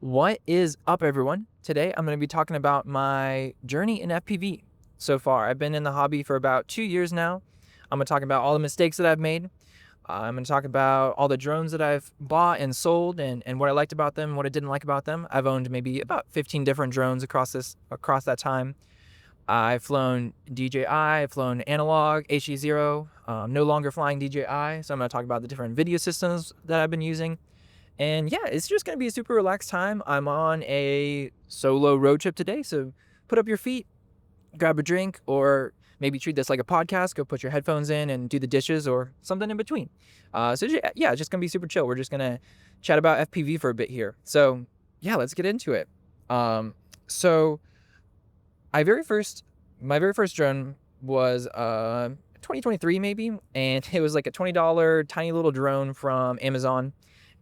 What is up, everyone? Today I'm going to be talking about my journey in FPV so far. I've been in the hobby for about 2 years now. I'm going to talk about all the mistakes that I've made. I'm going to talk about all the drones that I've bought and sold and what I liked about them, what I didn't like about them. I've owned maybe about 15 different drones across that time. I've flown DJI, I've flown analog, HDZero, no longer flying DJI. So I'm going to talk about the different video systems that I've been using. And yeah, it's just going to be a super relaxed time. I'm on a solo road trip today, so put up your feet, grab a drink, or maybe treat this like a podcast. Go put your headphones in and do the dishes or something in between. Yeah, it's just going to be super chill. We're just going to chat about FPV for a bit here. So yeah, let's get into it. So my very first drone was 2023 maybe, and it was like a $20 tiny little drone from Amazon.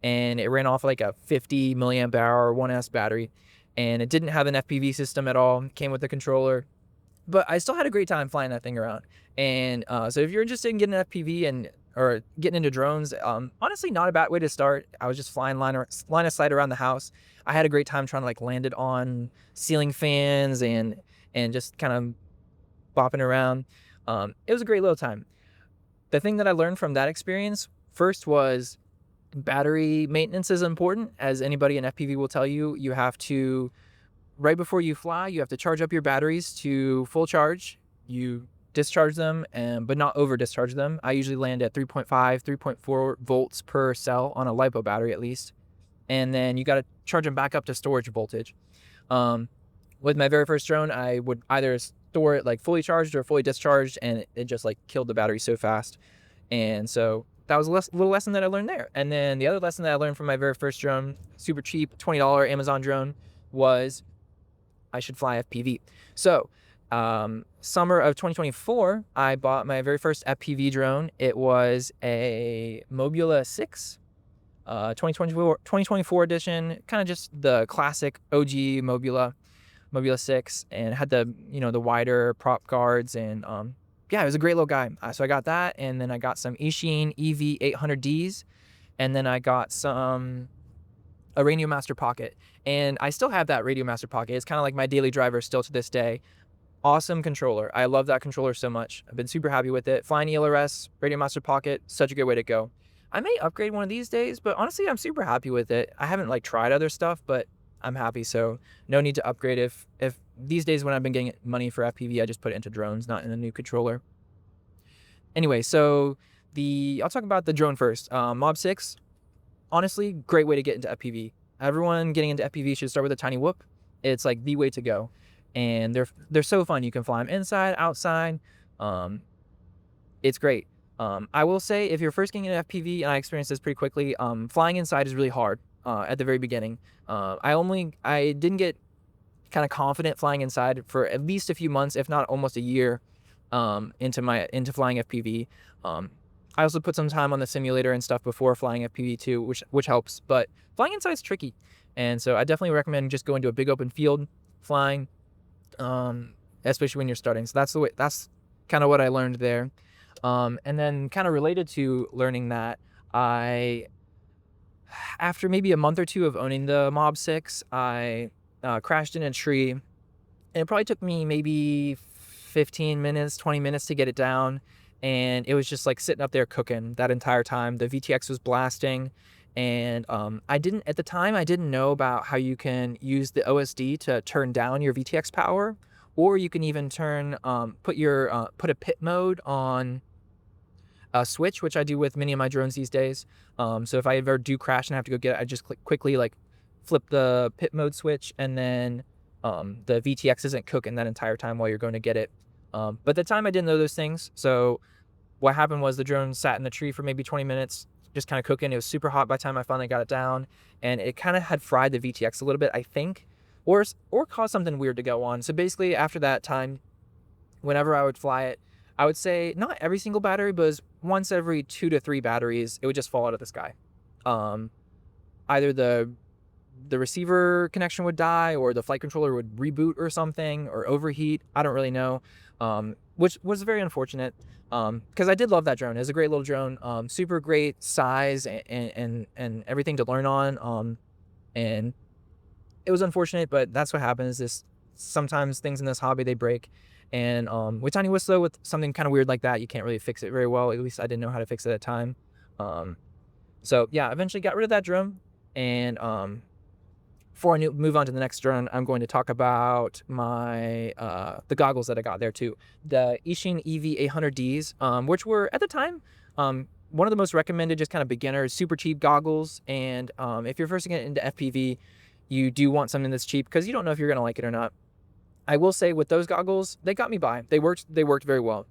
And it ran off like a 50 milliamp hour 1S battery, and it didn't have an FPV system at all. It came with the controller, but I still had a great time flying that thing around. And so if you're interested in getting an FPV or getting into drones, honestly, not a bad way to start. I was just flying line of sight around the house. I had a great time trying to like land it on ceiling fans and just kind of bopping around. It was a great little time. The thing that I learned from that experience first was battery maintenance is important. As anybody in FPV will tell you, you have to, right before you fly, you have to charge up your batteries to full charge. You discharge them, but not over discharge them. I usually land at 3.5, 3.4 volts per cell on a LiPo battery at least. And then you got to charge them back up to storage voltage. With my very first drone, I would either store it like fully charged or fully discharged, and it just like killed the battery so fast. And so that was a little lesson that I learned there. And then the other lesson that I learned from my very first drone, super cheap, $20 Amazon drone, was I should fly FPV. So summer of 2024, I bought my very first FPV drone. It was a Mobula 6, 2024 edition, kind of just the classic OG Mobula 6, and had the wider prop guards, and yeah, it was a great little guy. So I got that, and then I got some Eachine EV800Ds, and then I got a Radiomaster Pocket, and I still have that Radiomaster Pocket. It's kind of like my daily driver still to this day. Awesome controller. I love that controller so much. I've been super happy with it. Flying ELRS, Radiomaster Pocket, such a good way to go. I may upgrade one of these days, but honestly, I'm super happy with it. I haven't like tried other stuff, but I'm happy, so no need to upgrade. If these days when I've been getting money for FPV, I just put it into drones, not in a new controller. Anyway, so I'll talk about the drone first. Mob 6, honestly, great way to get into FPV. Everyone getting into FPV should start with a tiny whoop. It's like the way to go, and they're so fun. You can fly them inside, outside. It's great. I will say, if you're first getting into FPV, and I experienced this pretty quickly, flying inside is really hard. At the very beginning, I didn't get kind of confident flying inside for at least a few months, if not almost a year, into flying FPV. I also put some time on the simulator and stuff before flying FPV too, which helps. But flying inside is tricky, and so I definitely recommend just going to a big open field flying, especially when you're starting. So that's kind of what I learned there. And then kind of related to learning that, after maybe a month or two of owning the Mob 6, I crashed in a tree, and it probably took me maybe 15 minutes, 20 minutes to get it down, and it was just like sitting up there cooking that entire time. The VTX was blasting, and I didn't know about how you can use the OSD to turn down your VTX power, or you can even put a pit mode on a switch, which I do with many of my drones these days. So if I ever do crash and have to go get it, I just quickly like flip the pit mode switch, and then the VTX isn't cooking that entire time while you're going to get it. But at the time I didn't know those things. So what happened was the drone sat in the tree for maybe 20 minutes, just kind of cooking. It was super hot by the time I finally got it down, and it kind of had fried the VTX a little bit, I think, or caused something weird to go on. So basically after that time, whenever I would fly it, I would say not every single battery, but once every 2 to 3 batteries, it would just fall out of the sky. Either the receiver connection would die, or the flight controller would reboot or something, or overheat. I don't really know, which was very unfortunate, because I did love that drone. It was a great little drone, super great size and everything to learn on, and it was unfortunate, but that's what happens. Sometimes things in this hobby, they break. And with tiny whistle, with something kind of weird like that, you can't really fix it very well. At least I didn't know how to fix it at the time. So yeah, eventually got rid of that drone. And before I move on to the next drone, I'm going to talk about my the goggles that I got there too. The Ishin EV800Ds, which were at the time one of the most recommended, just kind of beginner, super cheap goggles. And if you're first getting into FPV, you do want something that's cheap because you don't know if you're gonna like it or not. I will say with those goggles, they got me by. They worked very well.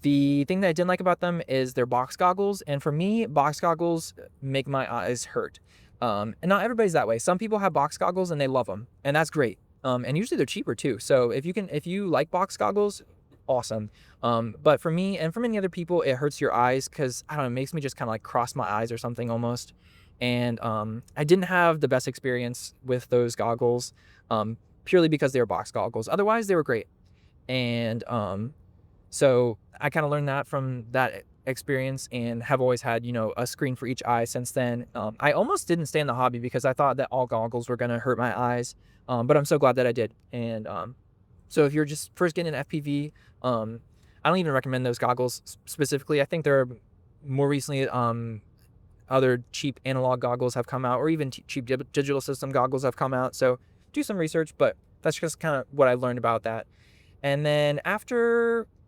The thing that I didn't like about them is their box goggles. And for me, box goggles make my eyes hurt. And not everybody's that way. Some people have box goggles and they love them, and that's great. And usually they're cheaper too. So if you like box goggles, awesome. But for me and for many other people, it hurts your eyes because, I don't know, it makes me just kind of like cross my eyes or something almost. And I didn't have the best experience with those goggles, purely because they were box goggles. Otherwise, they were great. And so I kind of learned that from that experience, and have always had, a screen for each eye since then. I almost didn't stay in the hobby because I thought that all goggles were going to hurt my eyes. But I'm so glad that I did. And so if you're just first getting an FPV, I don't even recommend those goggles specifically. I think there are more recently other cheap analog goggles have come out, or even cheap digital system goggles have come out. So do some research, but that's just kind of what I learned about that. And then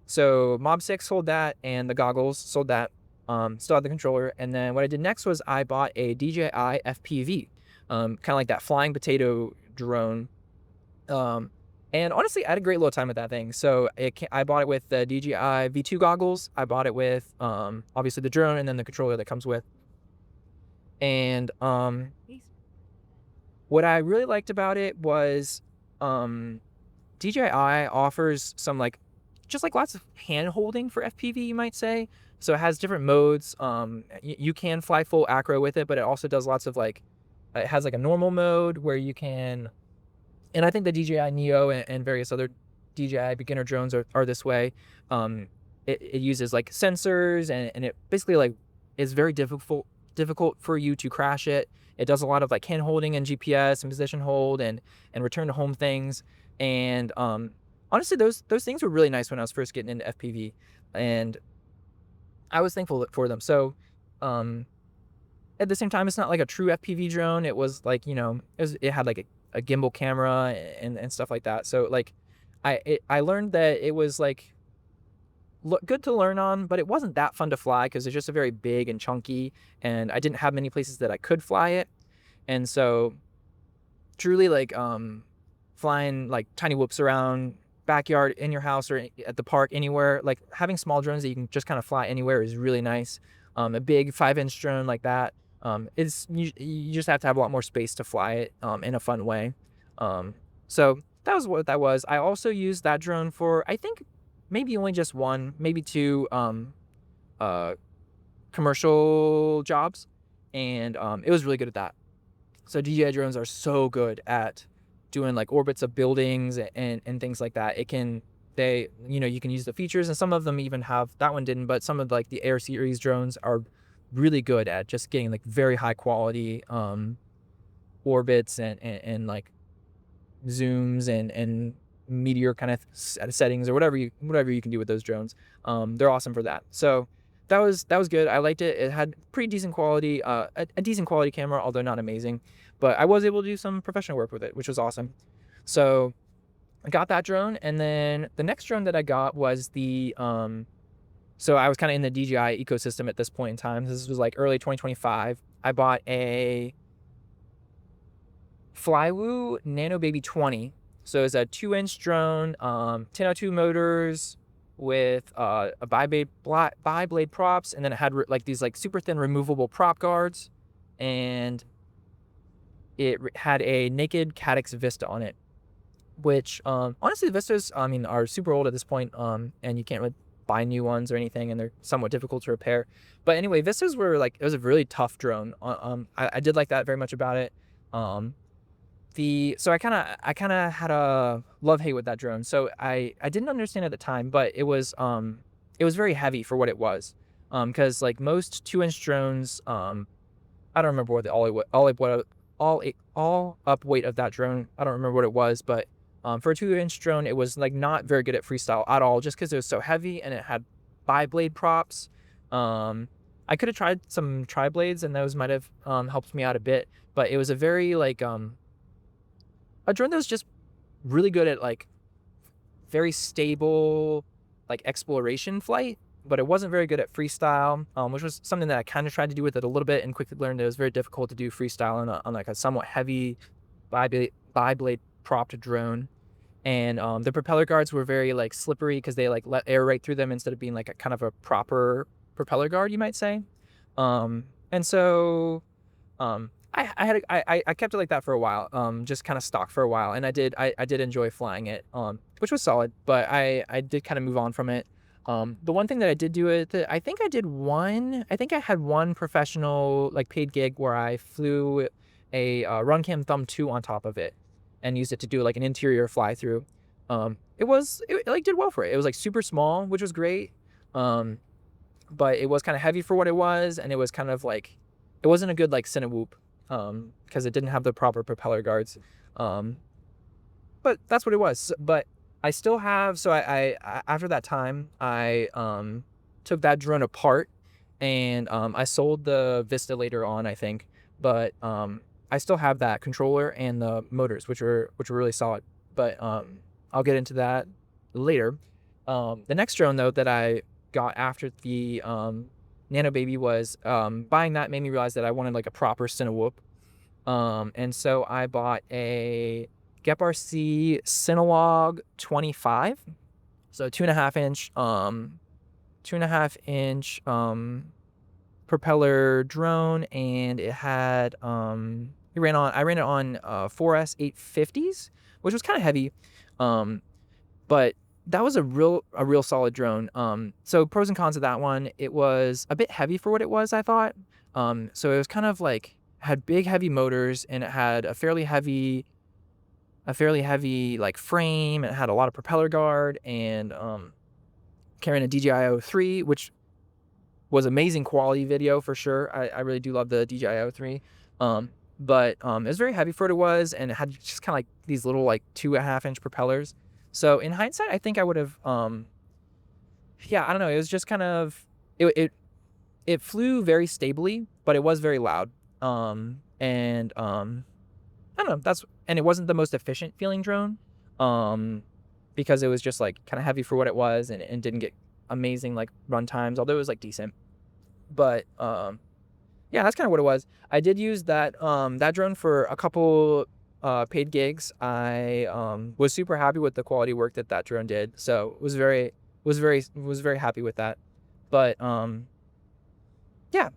so Mob 6 sold that, and the goggles sold that. Still had the controller. And then what I did next was I bought a DJI FPV, kind of like that flying potato drone. And honestly, I had a great little time with that thing. So I bought it with the DJI V2 goggles. I bought it with obviously the drone, and then the controller that comes with. And what I really liked about it was DJI offers some just lots of hand holding for FPV, you might say. So it has different modes. You can fly full acro with it, but it also does lots of it has a normal mode where you can, and I think the DJI Neo and various other DJI beginner drones are this way. It uses sensors, and it basically is very difficult for you to crash it. It does a lot of hand holding and GPS and position hold and return to home things. And honestly, those things were really nice when I was first getting into FPV, and I was thankful for them. So at the same time, it's not like a true FPV drone. It was it had a gimbal camera and stuff like that. So I learned that it was good to learn on, but it wasn't that fun to fly because it's just a very big and chunky, and I didn't have many places that I could fly it. And so truly flying tiny whoops around backyard, in your house, or at the park, anywhere, having small drones that you can just kind of fly anywhere is really nice. A big 5-inch drone like that, you just have to have a lot more space to fly it in a fun way. So that was what that was. I also used that drone for, I think, maybe only just one, maybe two commercial jobs, and it was really good at that. So DJI drones are so good at doing orbits of buildings and things like that. You can use the features, and some of them even have, that one didn't, but some of the Air series drones are really good at just getting very high quality orbits and zooms and meteor kind of settings, or whatever you can do with those drones. They're awesome for that. So that was good. I liked it. It had pretty decent quality, a decent quality camera, although not amazing, but I was able to do some professional work with it, which was awesome. So I got that drone, and then the next drone that I got was the so I was kind of in the DJI ecosystem at this point in time. This was early 2025. I bought a Flywoo Nano Baby 20. So it's a 2-inch drone, 1002 motors with a bi-blade props, and then it had these super thin removable prop guards, and it had a naked Caddx Vista on it, which honestly, the Vistas are super old at this point, and you can't really buy new ones or anything, and they're somewhat difficult to repair. But anyway, Vistas were it was a really tough drone. I did like that very much about it. So I kind of had a love-hate with that drone. So I didn't understand at the time, but it was very heavy for what it was. Because most 2-inch drones, I don't remember what the all up weight of that drone. I don't remember what it was, but for a 2-inch drone, it was like not very good at freestyle at all, just because it was so heavy and it had bi-blade props. I could have tried some tri-blades, and those might have helped me out a bit, but it was a very like a drone that was just really good at like very stable like exploration flight, but it wasn't very good at freestyle, which was something that I kind of tried to do with it a little bit, and quickly learned that it was very difficult to do freestyle on like a somewhat heavy bi-blade propped drone. And the propeller guards were very like slippery because they like let air right through them instead of being like a kind of a proper propeller guard, you might say. And so I kept it like that for a while, just kind of stock for a while, and I did enjoy flying it, which was solid, but I did kind of move on from it. The one thing that I did do with it, I think I had one professional like paid gig where I flew a Runcam Thumb 2 on top of it and used it to do like an interior fly through. It like did well for it. It was like super small, which was great. But it was kind of heavy for what it was, and it was kind of like, it wasn't a good like Cinewhoop, because it didn't have the proper propeller guards. But that's what it was. But I still have, so I after that time, I took that drone apart, and I sold the Vista later on, I think. But I still have that controller and the motors, which were really solid. But I'll get into that later. The next drone though that I got after the Nano Baby was buying that made me realize that I wanted like a proper Cinewhoop. And so I bought a GepRC Cinelog 25, so 2.5 inch propeller drone, and it had I ran it on 4S 850s, which was kind of heavy, but that was a real solid drone. So pros and cons of that one: it was a bit heavy for what it was, I thought. So it was kind of like, had big heavy motors, and it had a fairly heavy like frame. It had a lot of propeller guard, and carrying a DJI 3, which was amazing quality video for sure. I really do love the DJI 3. But it was very heavy for what it was, and it had just kind of like these little like 2.5 inch propellers. So in hindsight, I think I would have, yeah, I don't know. It was just kind of, it flew very stably, but it was very loud. And I don't know, and it wasn't the most efficient feeling drone, because it was just like kind of heavy for what it was, and didn't get amazing like run times, although it was like decent. But yeah, that's kind of what it was. I did use that drone for a couple paid gigs. I was super happy with the quality work that drone did, so was very happy with that. But yeah,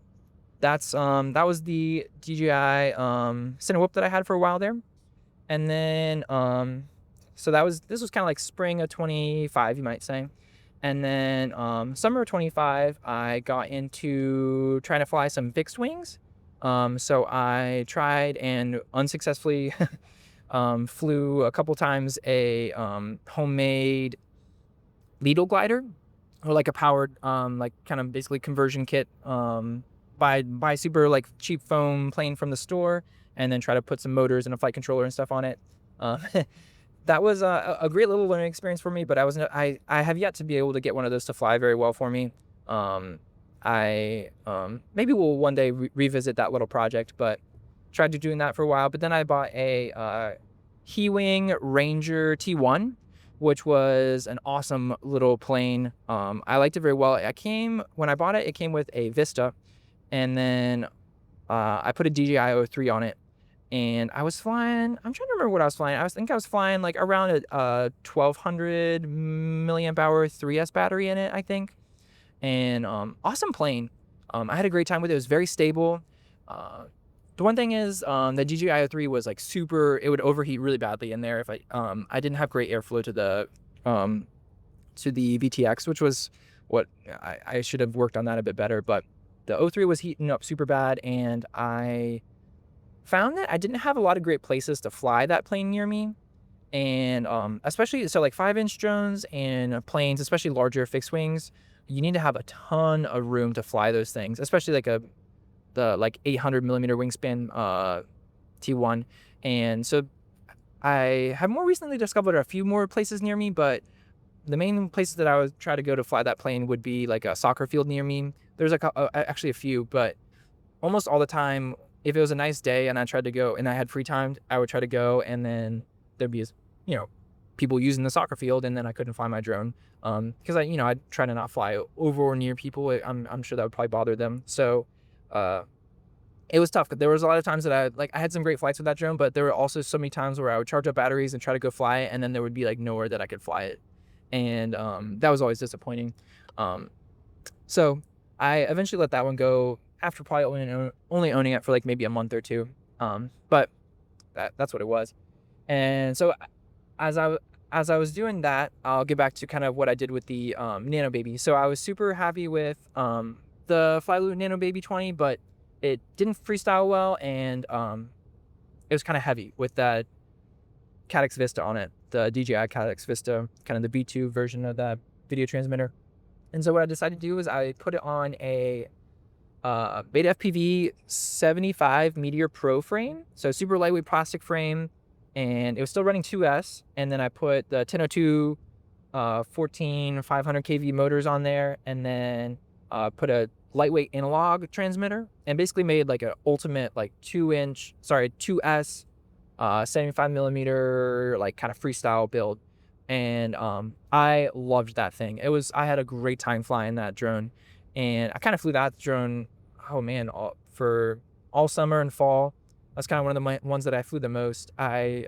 that was the DJI Cinewhoop that I had for a while there. And then so this was kind of like spring of 25, you might say. And then summer of 25, I got into trying to fly some fixed wings. So I tried and unsuccessfully flew a couple times a homemade Lidl glider, or like a powered like kind of basically conversion kit, buy super like cheap foam plane from the store, and then try to put some motors and a flight controller and stuff on it. That was a great little learning experience for me, but I have yet to be able to get one of those to fly very well for me. I maybe we'll one day revisit that little project, but tried to doing that for a while. But then I bought a Hewing Ranger T1, which was an awesome little plane. I liked it very well. When I bought it, it came with a Vista, and then I put a DJI 03 on it. And I was flying, I'm trying to remember what I was flying. I was flying like around a 1200 milliamp hour 3S battery in it, I think. And awesome plane. I had a great time with it. It was very stable. The one thing is the DJI 03 was like it would overheat really badly in there if I didn't have great airflow to the VTX, which was what I should have worked on that a bit better. But the 03 was heating up super bad, and I found that I didn't have a lot of great places to fly that plane near me. And especially, so like 5-inch drones and planes, especially larger fixed wings, you need to have a ton of room to fly those things, especially like the 800 millimeter wingspan T1. And so I have more recently discovered a few more places near me, but the main places that I would try to go to fly that plane would be like a soccer field near me. There's actually a few, but almost all the time, if it was a nice day and I tried to go and I had free time, I would try to go, and then there'd be, people using the soccer field, and then I couldn't fly my drone. Because I'd try to not fly over or near people. I'm sure that would probably bother them. So, it was tough. There was a lot of times that I had some great flights with that drone, but there were also so many times where I would charge up batteries and try to go fly it, and then there would be like nowhere that I could fly it. And that was always disappointing. So I eventually let that one go after probably only owning it for like maybe a month or two. But that's what it was. And so as I was doing that, I'll get back to kind of what I did with the Nano Baby. So I was super happy with the Flylens Nano Baby 20, but it didn't freestyle well, and it was kind of heavy with that Caddx Vista on it, the DJI Caddx Vista, kind of the B2 version of that video transmitter. And so what I decided to do is I put it on a Beta FPV 75 Meteor Pro frame, so super lightweight plastic frame, and it was still running 2S. And then I put the 1002 14 500 kV motors on there, and then put a lightweight analog transmitter, and basically made like an ultimate like 2S 75 millimeter like kind of freestyle build. And I loved that thing. I had a great time flying that drone, and I kind of flew that drone, oh man, for all summer and fall. That's kind of one of the ones that I flew the most. I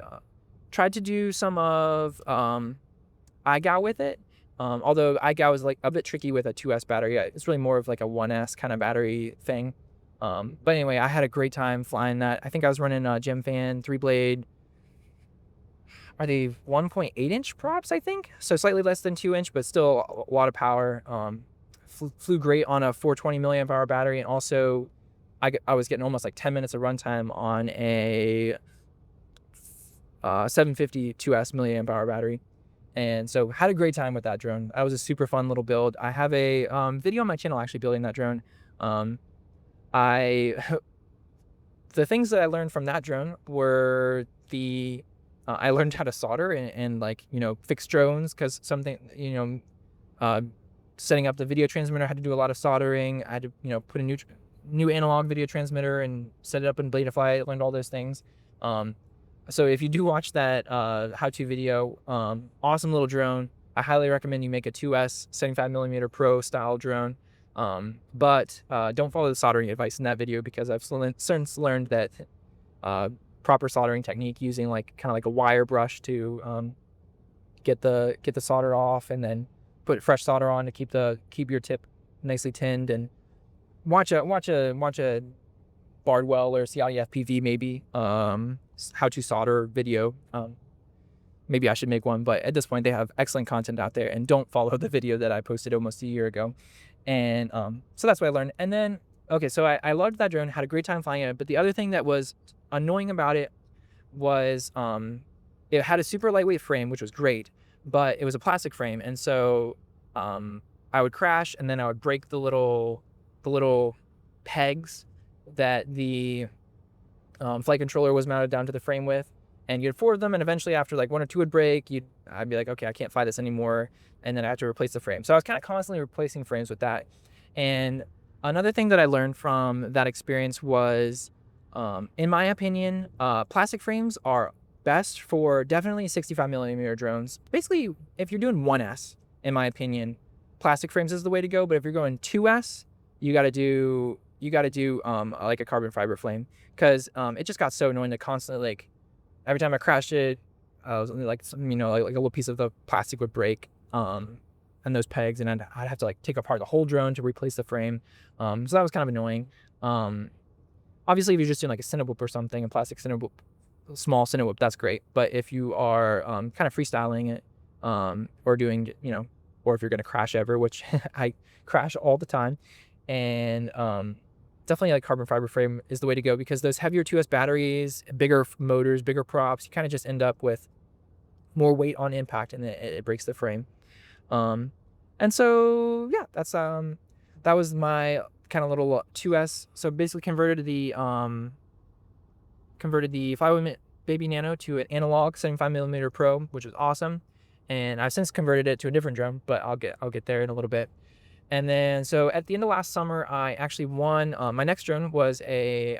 tried to do some of iGao with it, although iGao is like a bit tricky with a 2S battery. It's really more of like a 1S kind of battery thing. But anyway, I had a great time flying that. I think I was running a Gem Fan 3-blade. Are they 1.8 inch props, I think? So slightly less than 2 inch, but still a lot of power. Flew great on a 420 milliamp hour battery, and also I was getting almost like 10 minutes of runtime on a 750 2S milliamp hour battery. And so had a great time with that drone. That was a super fun little build. I have a video on my channel actually building that drone. The things that I learned from that drone were I learned how to solder and like, fix drones, because something, setting up the video transmitter, I had to do a lot of soldering. I had to, put a new analog video transmitter and set it up in Bladefly. I learned all those things. So if you do watch that how-to video, awesome little drone. I highly recommend you make a 2S 75mm Pro style drone. But don't follow the soldering advice in that video, because I've since learned that proper soldering technique, using like kind of like a wire brush to get the solder off, and then put fresh solder on to keep your tip nicely tinned, and watch a Bardwell or ZOHD FPV maybe how to solder video. Maybe I should make one, but at this point they have excellent content out there, and don't follow the video that I posted almost a year ago. And so that's what I learned. And then so I loved that drone, had a great time flying it. But the other thing that was annoying about it was it had a super lightweight frame, which was great, but it was a plastic frame, and so I would crash, and then I would break the little pegs that the flight controller was mounted down to the frame with, and you had 4 of them, and eventually after like 1 or 2 would break, I'd be like, okay, I can't fly this anymore, and then I had to replace the frame. So I was kind of constantly replacing frames with that. And another thing that I learned from that experience was, in my opinion, plastic frames are best for definitely 65mm drones. Basically, if you're doing 1S, in my opinion, plastic frames is the way to go. But if you're going 2S, you got to do like a carbon fiber frame, because it just got so annoying to constantly, like, every time I crashed it, I was like, like a little piece of the plastic would break, and those pegs, and I'd have to like take apart the whole drone to replace the frame. So that was kind of annoying. Obviously, if you're just doing like a Cinewhoop or something, a plastic Cinewhoop, small Cinewhoop, that's great. But if you are kind of freestyling it, or doing, or if you're going to crash ever, which I crash all the time, and definitely like carbon fiber frame is the way to go, because those heavier 2S batteries, bigger motors, bigger props, you kind of just end up with more weight on impact, and it breaks the frame. And so yeah, that was my kind of little 2S. So basically converted the converted the Flylens Baby Nano to an analog 75mm Pro, which was awesome. And I've since converted it to a different drone, but I'll get there in a little bit. And then, so at the end of last summer, I actually won. My next drone was a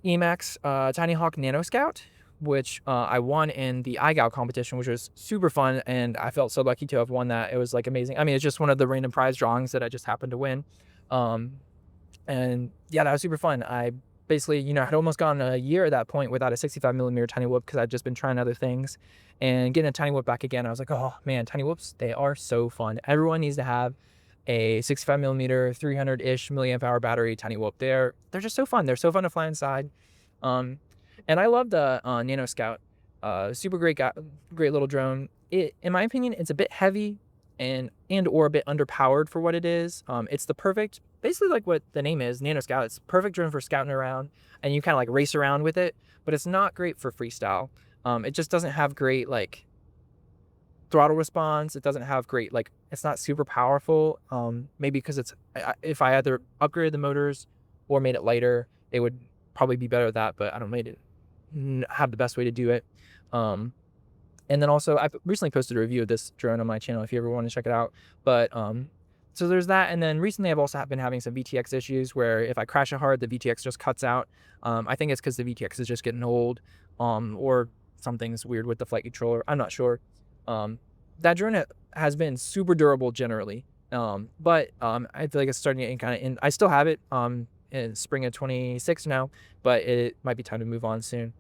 Emax Tiny Hawk Nanoscout, which I won in the iGal competition, which was super fun, and I felt so lucky to have won that. It was like amazing. I mean, it's just one of the random prize drawings that I just happened to win. And yeah, that was super fun. I basically, had almost gone a year at that point without a 65mm tiny whoop because I'd just been trying other things. And getting a tiny whoop back again, I was like, oh man, tiny whoops, they are so fun. Everyone needs to have a 65mm 300-ish milliamp hour battery tiny whoop. They're just so fun. They're so fun to fly inside. And I love the Nanoscout. Super great little drone. In my opinion, it's a bit heavy and or a bit underpowered for what it is. It's the perfect, basically like what the name is, Nanoscout. It's perfect drone for scouting around, and you kind of like race around with it, but it's not great for freestyle. It just doesn't have great like throttle response. It doesn't have great, like, it's not super powerful. Maybe because if I either upgraded the motors or made it lighter, it would probably be better at that, but I don't have the best way to do it. And then also, I recently posted a review of this drone on my channel if you ever want to check it out. But so there's that. And then recently I've also been having some VTX issues where if I crash it hard, the VTX just cuts out. I think it's because the VTX is just getting old, or something's weird with the flight controller. I'm not sure. That drone has been super durable generally. But I feel like it's starting to get kind of in. I still have it in spring of 26 now, but it might be time to move on soon.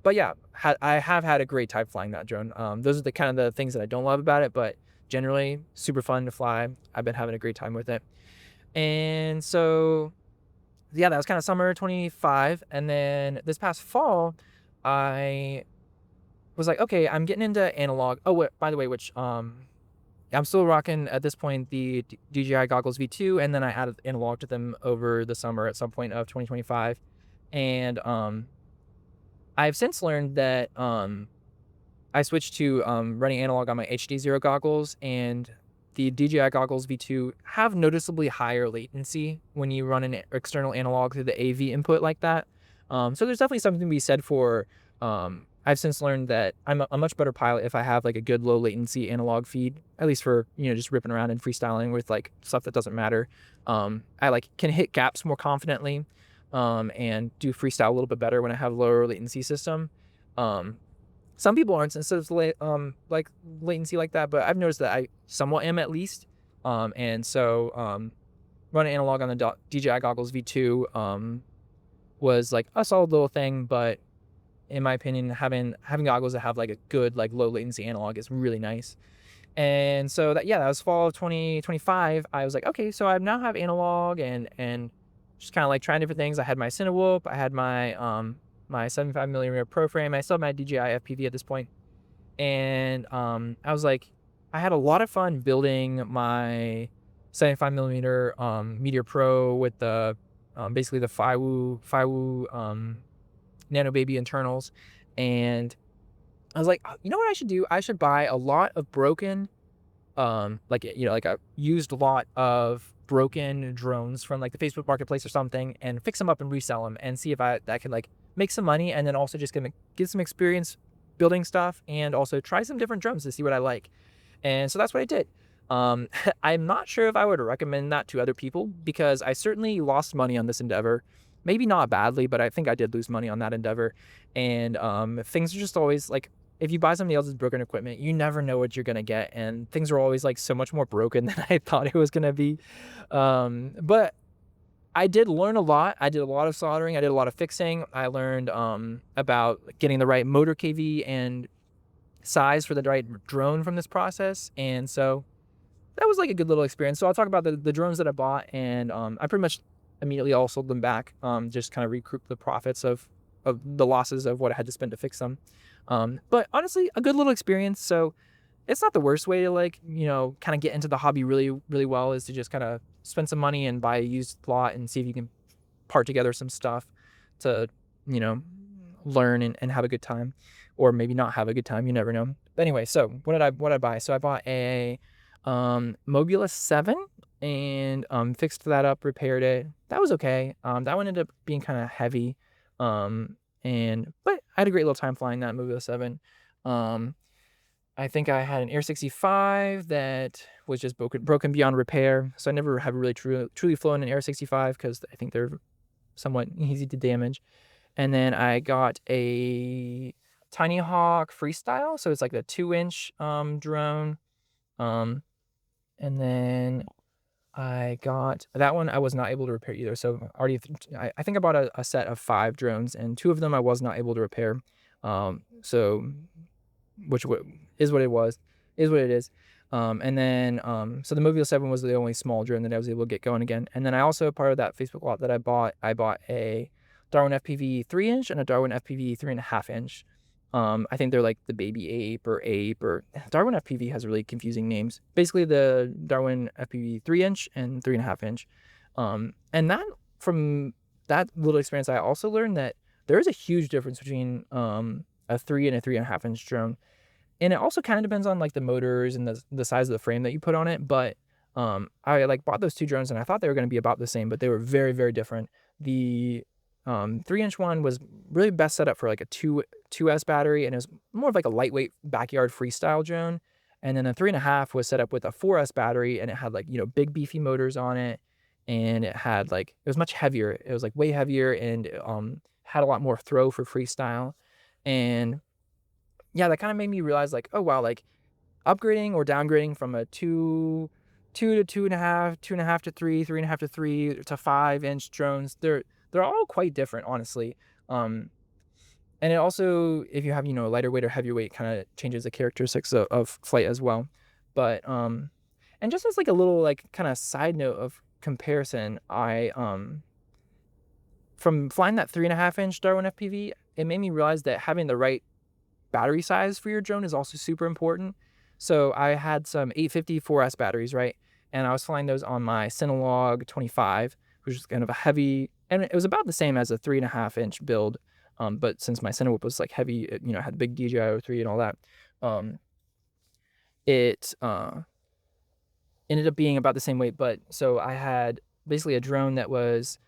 But yeah, I have had a great time flying that drone. Those are the kind of the things that I don't love about it, but generally super fun to fly. I've been having a great time with it. And so, yeah, that was kind of summer 25. And then this past fall, I was like, okay, I'm getting into analog. Oh, by the way, which I'm still rocking at this point the DJI Goggles V2, and then I added analog to them over the summer at some point of 2025. And I've since learned that I switched to running analog on my HDZero goggles, and the DJI Goggles V2 have noticeably higher latency when you run an external analog through the AV input like that. So there's definitely something to be said for, I've since learned that I'm a much better pilot if I have like a good low latency analog feed, at least for, just ripping around and freestyling with like stuff that doesn't matter. I like can hit gaps more confidently, and do freestyle a little bit better when I have lower latency system. Some people aren't sensitive to like latency like that, but I've noticed that I somewhat am at least. And so running analog on the DJI Goggles V2 was like a solid little thing, but in my opinion, having goggles that have like a good like low latency analog is really nice. And so that was fall of 2025. I was like, okay, so I now have analog and just kind of like trying different things. I had my Cinewhoop, I had my my 75mm Pro frame. I still have my DJI FPV at this point. And I was like, I had a lot of fun building my 75mm Meteor Pro with the basically the Fiwu Nano Baby internals. And I was like, you know what I should do? I should buy a lot of broken, like a used lot of broken drones from like the Facebook Marketplace or something, and fix them up and resell them, and see if that could like make some money, and then also just get some experience building stuff, and also try some different drones to see what I like. And so that's what I did. I'm not sure if I would recommend that to other people, because I certainly lost money on this endeavor. Maybe not badly, but I think I did lose money on that endeavor. And things are just always like, if you buy somebody else's broken equipment, you never know what you're going to get. And things are always like so much more broken than I thought it was going to be. But I did learn a lot. I did a lot of soldering. I did a lot of fixing. I learned about getting the right motor KV and size for the right drone from this process. And so that was like a good little experience. So I'll talk about the drones that I bought, and I pretty much immediately all sold them back, just kind of recoup the profits of the losses of what I had to spend to fix them. But honestly, a good little experience. So it's not the worst way to like, kind of get into the hobby really, really well, is to just kind of spend some money and buy a used lot and see if you can part together some stuff to, learn and have a good time, or maybe not have a good time. You never know. But anyway, so what did I buy? So I bought a Mobula 7 and fixed that up, repaired it. That was okay. That one ended up being kind of heavy. But I had a great little time flying that Mobula 7. I think I had an Air 65 that was just broken beyond repair. So I never have really truly flown an Air 65 because I think they're somewhat easy to damage. And then I got a Tiny Hawk Freestyle. So it's like a 2-inch drone. And then I got that one. I was not able to repair either. So I think I bought a set of 5 drones, and 2 of them I was not able to repair. So which is what it was, is what it is. And then so the Mobula 7 was the only small drone that I was able to get going again. And then I also, part of that Facebook lot that I bought a Darwin FPV 3-inch and a Darwin FPV 3.5-inch. I think they're like the Baby Ape or Darwin FPV has really confusing names. Basically, the Darwin FPV 3-inch and 3.5-inch. And that, from that little experience, I also learned that there is a huge difference between a 3 and a 3.5-inch drone. And it also kind of depends on like the motors and the size of the frame that you put on it. But I like bought those 2 drones and I thought they were going to be about the same, but they were very, very different. The 3-inch one was really best set up for like a 2S battery, and it was more of like a lightweight backyard freestyle drone. And then the 3.5 was set up with a 4S battery, and it had like, you know, big beefy motors on it, and it had like, it was much heavier. It was like way heavier, and had a lot more throw for freestyle. And yeah, that kind of made me realize like, oh wow, like upgrading or downgrading from a 2 to 2.5, 2.5 to 3, 3.5 to 3 to 5-inch drones, they're all quite different, honestly. And it also, if you have, you know, lighter weight or heavier weight, kind of changes the characteristics of flight as well. But and just as like a little like kind of side note of comparison, I from flying that 3.5-inch Darwin FPV, it made me realize that having the right battery size for your drone is also super important. So I had some 850 4S batteries, right? And I was flying those on my Synolog 25, which is kind of a heavy, and it was about the same as a 3.5-inch build. But since my Cinewhoop was like heavy, it, you know, had big DJI 3 and all that, it ended up being about the same weight. But so I had basically a drone that was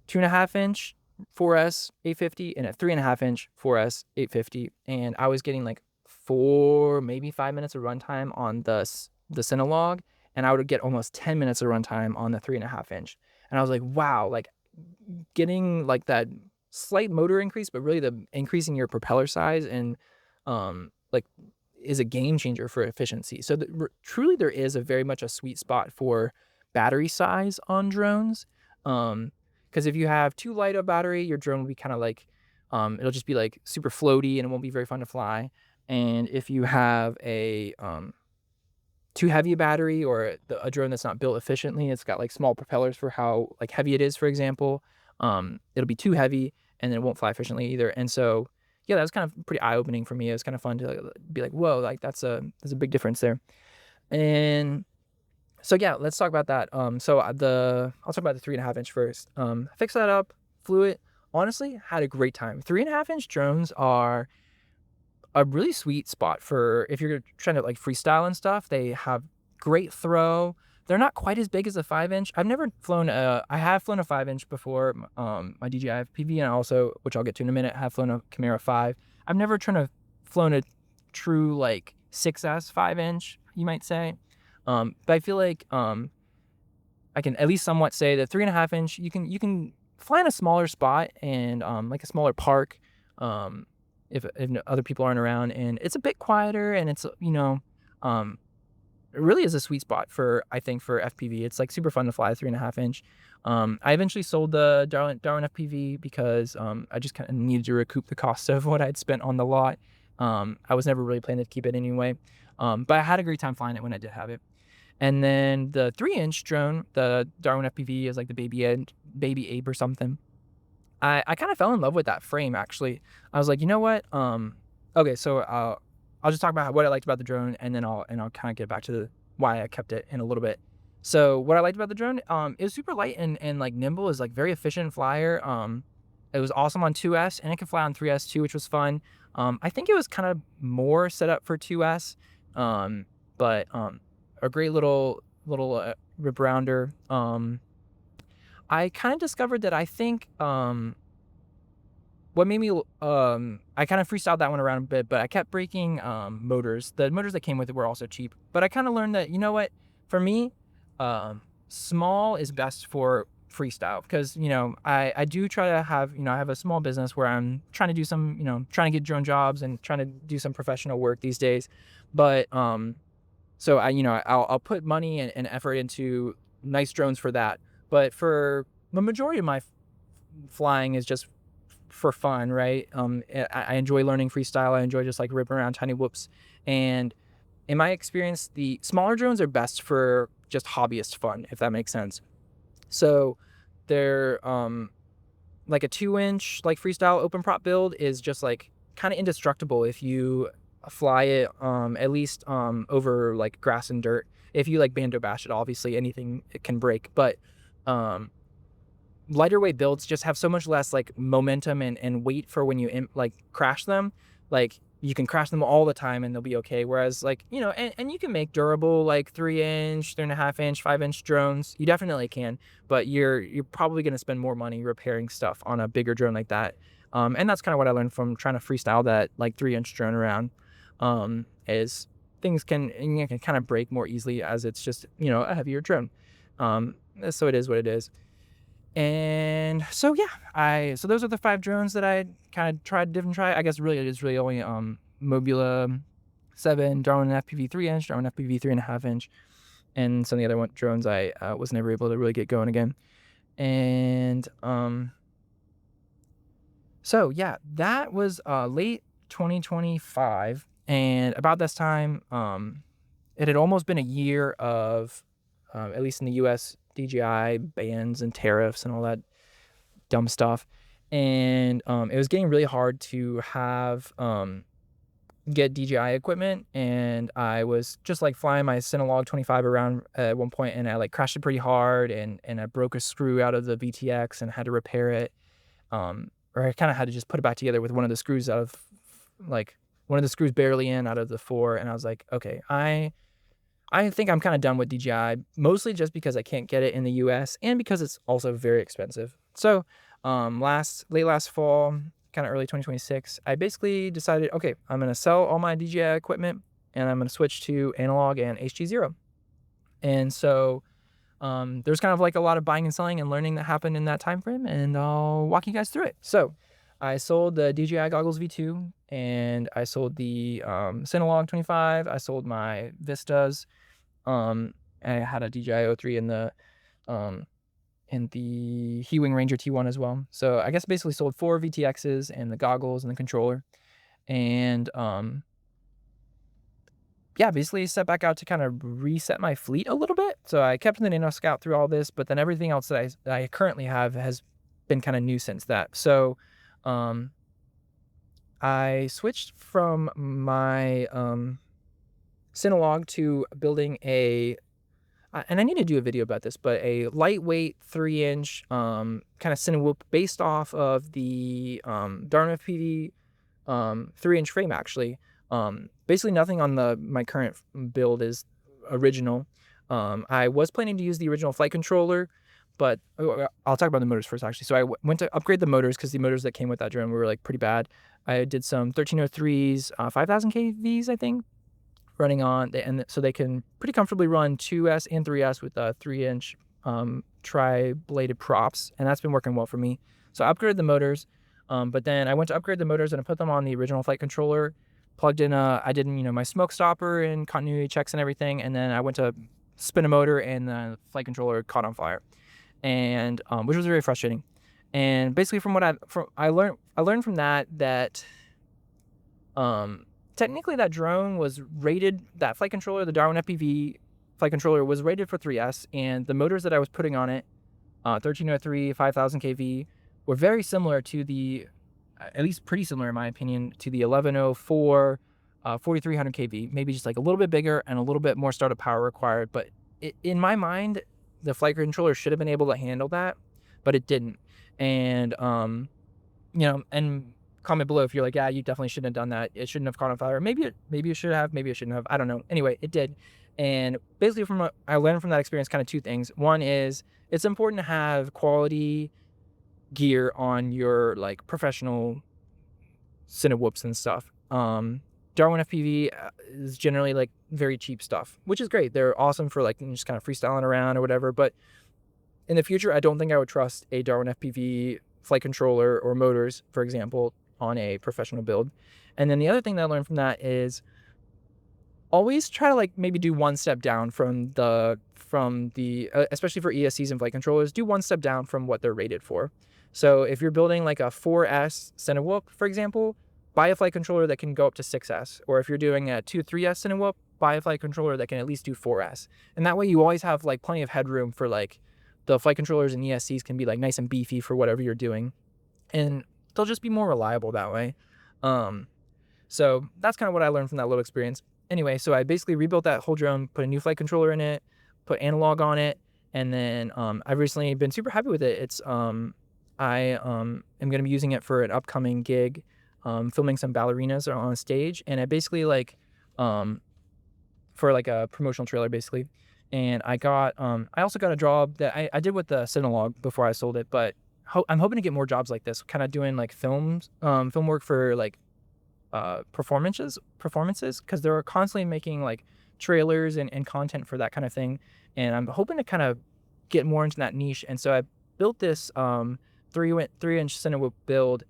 2.5-inch 4S 850 and a 3.5-inch 4S 850, and I was getting like 4, maybe 5 minutes of runtime on the Synolog, and I would get almost 10 minutes of runtime on the 3.5-inch. And I was like, wow, like getting like that slight motor increase, but really the increasing your propeller size and like is a game changer for efficiency. So truly there is a very much a sweet spot for battery size on drones. Because if you have too light a battery, your drone will be kind of like, it'll just be like super floaty and it won't be very fun to fly. And if you have a too heavy a battery, or a drone that's not built efficiently, it's got like small propellers for how like heavy it is, for example, it'll be too heavy and then it won't fly efficiently either. And so, yeah, that was kind of pretty eye-opening for me. It was kind of fun to be like, whoa, like there's a big difference there. And so yeah, let's talk about that. I'll talk about the 3.5-inch first. Fixed that up, flew it. Honestly, had a great time. 3.5-inch drones are a really sweet spot for if you're trying to like freestyle and stuff. They have great throw. They're not quite as big as a 5-inch. I have flown a 5-inch before, my DJI FPV, and I also, which I'll get to in a minute, have flown a Chimera 5. I've never flown a true like 6S 5-inch, you might say. But I feel like I can at least somewhat say that 3.5-inch, you can fly in a smaller spot and like a smaller park, if other people aren't around, and it's a bit quieter, and it's, you know, it really is a sweet spot for, I think, for FPV. It's like super fun to fly a 3.5-inch. I eventually sold the Darwin FPV because I just kind of needed to recoup the cost of what I'd spent on the lot. I was never really planning to keep it anyway, but I had a great time flying it when I did have it. And then the 3-inch drone, the Darwin FPV, is like the baby ape or something. I kind of fell in love with that frame, actually. I was like, you know what? Okay, so I'll just talk about what I liked about the drone, and then I'll kind of get back to why I kept it in a little bit. So what I liked about the drone, it was super light and like nimble. Is like very efficient flyer. It was awesome on 2S, and it can fly on 3S too, which was fun. I think it was kind of more set up for 2S, but a great little rip rounder. I kind of discovered that I think what made me I kind of freestyled that one around a bit, but I kept breaking motors. The motors that came with it were also cheap, but I kind of learned that, you know what, for me, small is best for freestyle, because, you know, I do try to have, you know, I have a small business where I'm trying to do some, you know, trying to get drone jobs and trying to do some professional work these days. But so I'll put money and effort into nice drones for that. But for the majority of my flying is just for fun, right? I enjoy learning freestyle. I enjoy just like ripping around tiny whoops. And in my experience, the smaller drones are best for just hobbyist fun, if that makes sense. So they're like a 2-inch like freestyle open prop build is just like kind of indestructible if you fly it at least over like grass and dirt. If you like bando bash it, obviously anything it can break, but lighter weight builds just have so much less like momentum and weight for when you like crash them. Like you can crash them all the time and they'll be okay. Whereas like, you know, and you can make durable like 3-inch, 3.5-inch, 5-inch drones. You definitely can, but you're probably going to spend more money repairing stuff on a bigger drone like that. And that's kind of what I learned from trying to freestyle that like 3-inch drone around, is things can kind of break more easily as it's just, you know, a heavier drone. So it is what it is. And so yeah, so those are the 5 drones that I kind of tried different try. I guess really it is really only Mobula 7, Darwin FPV 3-inch, Darwin FPV 3.5-inch, and some of the other drones I was never able to really get going again. And so yeah, that was late 2025, and about this time it had almost been a year of at least in the US, DJI bans and tariffs and all that dumb stuff. And it was getting really hard to have get DJI equipment, and I was just like flying my Synolog 25 around at one point, and I like crashed it pretty hard, and I broke a screw out of the VTX and had to repair it. Or I kind of had to just put it back together with one of the screws barely in out of the 4, and I was like, okay, I think I'm kind of done with DJI, mostly just because I can't get it in the US and because it's also very expensive. So late last fall, kind of early 2026, I basically decided, okay, I'm going to sell all my DJI equipment and I'm going to switch to analog and HDZero. And so there's kind of like a lot of buying and selling and learning that happened in that time frame, and I'll walk you guys through it. So I sold the DJI Goggles V2, and I sold the Synolog 25. I sold my Vistas. I had a DJI 03 in the Hewing Ranger T1 as well. So I guess basically sold 4 VTXs and the goggles and the controller, and yeah, basically set back out to kind of reset my fleet a little bit. So I kept the Nanoscout through all this, but then everything else that I currently have has been kind of new since that. So I switched from my Synolog to building and I need to do a video about this, but a lightweight 3-inch kind of Cinewhoop based off of the Darwin FPV 3-inch frame, actually. Basically nothing on my current build is original. I was planning to use the original flight controller, but I'll talk about the motors first, actually. So I went to upgrade the motors because the motors that came with that drone were like pretty bad. I did some 1303s, 5000 kVs, I think, running on, and so they can pretty comfortably run 2S and 3S with 3-inch tri-bladed props, and that's been working well for me. So I upgraded the motors, but then I went to upgrade the motors and I put them on the original flight controller, plugged in I did my smoke stopper and continuity checks and everything, and then I went to spin a motor and the flight controller caught on fire, and which was very frustrating. And basically from what I learned from that technically that drone was rated, that flight controller, the Darwin FPV flight controller, was rated for 3S, and the motors that I was putting on it, 1303, 5000 kV, were very similar to at least pretty similar in my opinion, to the 1104, 4300 kV, maybe just like a little bit bigger and a little bit more startup power required. But in my mind, the flight controller should have been able to handle that, but it didn't. And, and comment below if you're like, yeah, you definitely shouldn't have done that. It shouldn't have caught on fire. Maybe it should have, maybe it shouldn't have. I don't know. Anyway, it did. And basically from what I learned from that experience, kind of 2 things. One is it's important to have quality gear on your like professional Cinewhoops and stuff. Darwin FPV is generally like very cheap stuff, which is great. They're awesome for like just kind of freestyling around or whatever. But in the future, I don't think I would trust a Darwin FPV flight controller or motors, for example, on a professional build. And then the other thing that I learned from that is always try to like maybe do one step down from the especially for ESCs and flight controllers, do one step down from what they're rated for. So if you're building like a 4S Cinewhoop, for example, buy a flight controller that can go up to 6S. Or if you're doing a 2-3S Cinewhoop, buy a flight controller that can at least do 4S. And that way you always have like plenty of headroom for like the flight controllers and ESCs can be like nice and beefy for whatever you're doing. And they'll just be more reliable that way. So that's kind of what I learned from that little experience. Anyway, so I basically rebuilt that whole drone, put a new flight controller in it, put analog on it, and then I've recently been super happy with it. It's I am going to be using it for an upcoming gig, filming some ballerinas on stage, and I basically like for like a promotional trailer basically. And I got I also got a job that I did with the Cinelogue before I sold it, but I'm hoping to get more jobs like this, kind of doing like film work for like performances, because they're constantly making like trailers and content for that kind of thing, and I'm hoping to kind of get more into that niche. And so I built this 3-inch Cinewhoop build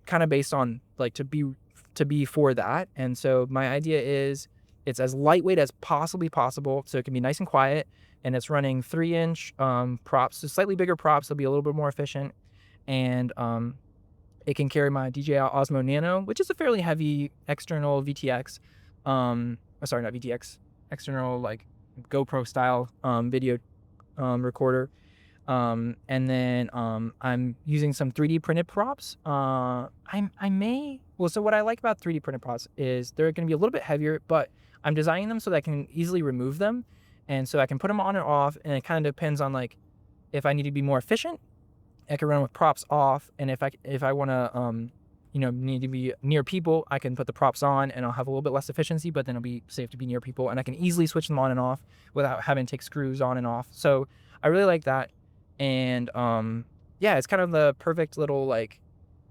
kind of based on like to be for that. And so my idea is it's as lightweight as possibly possible, so it can be nice and quiet, and it's running 3-inch props, so slightly bigger props. They'll be a little bit more efficient, and it can carry my DJI Osmo Nano, which is a fairly heavy external VTX, sorry, not VTX, external like GoPro style video recorder. And then I'm using some 3D printed props. So what I like about 3D printed props is they're going to be a little bit heavier, but I'm designing them so that I can easily remove them, and so I can put them on and off, and it kind of depends on like if I need to be more efficient, I can run with props off, and if I want to need to be near people, I can put the props on and I'll have a little bit less efficiency, but then it'll be safe to be near people, and I can easily switch them on and off without having to take screws on and off. So I really like that. And yeah, it's kind of the perfect little like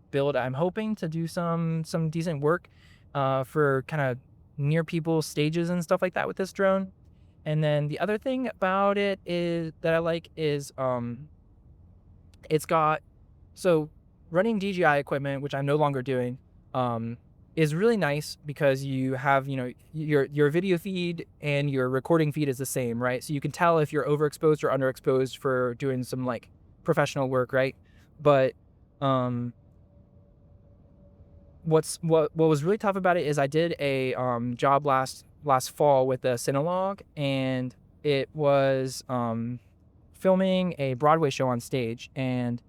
build. I'm hoping to do some decent work for kind of near people stages and stuff like that with this drone. And then the other thing about it is that I like is it's got, so running DJI equipment, which I'm no longer doing, is really nice because you have, your video feed and your recording feed is the same, right? So you can tell if you're overexposed or underexposed for doing some like professional work, right? But what was really tough about it is I did a job last fall with the Cinelogue, and it was filming a Broadway show on stage, and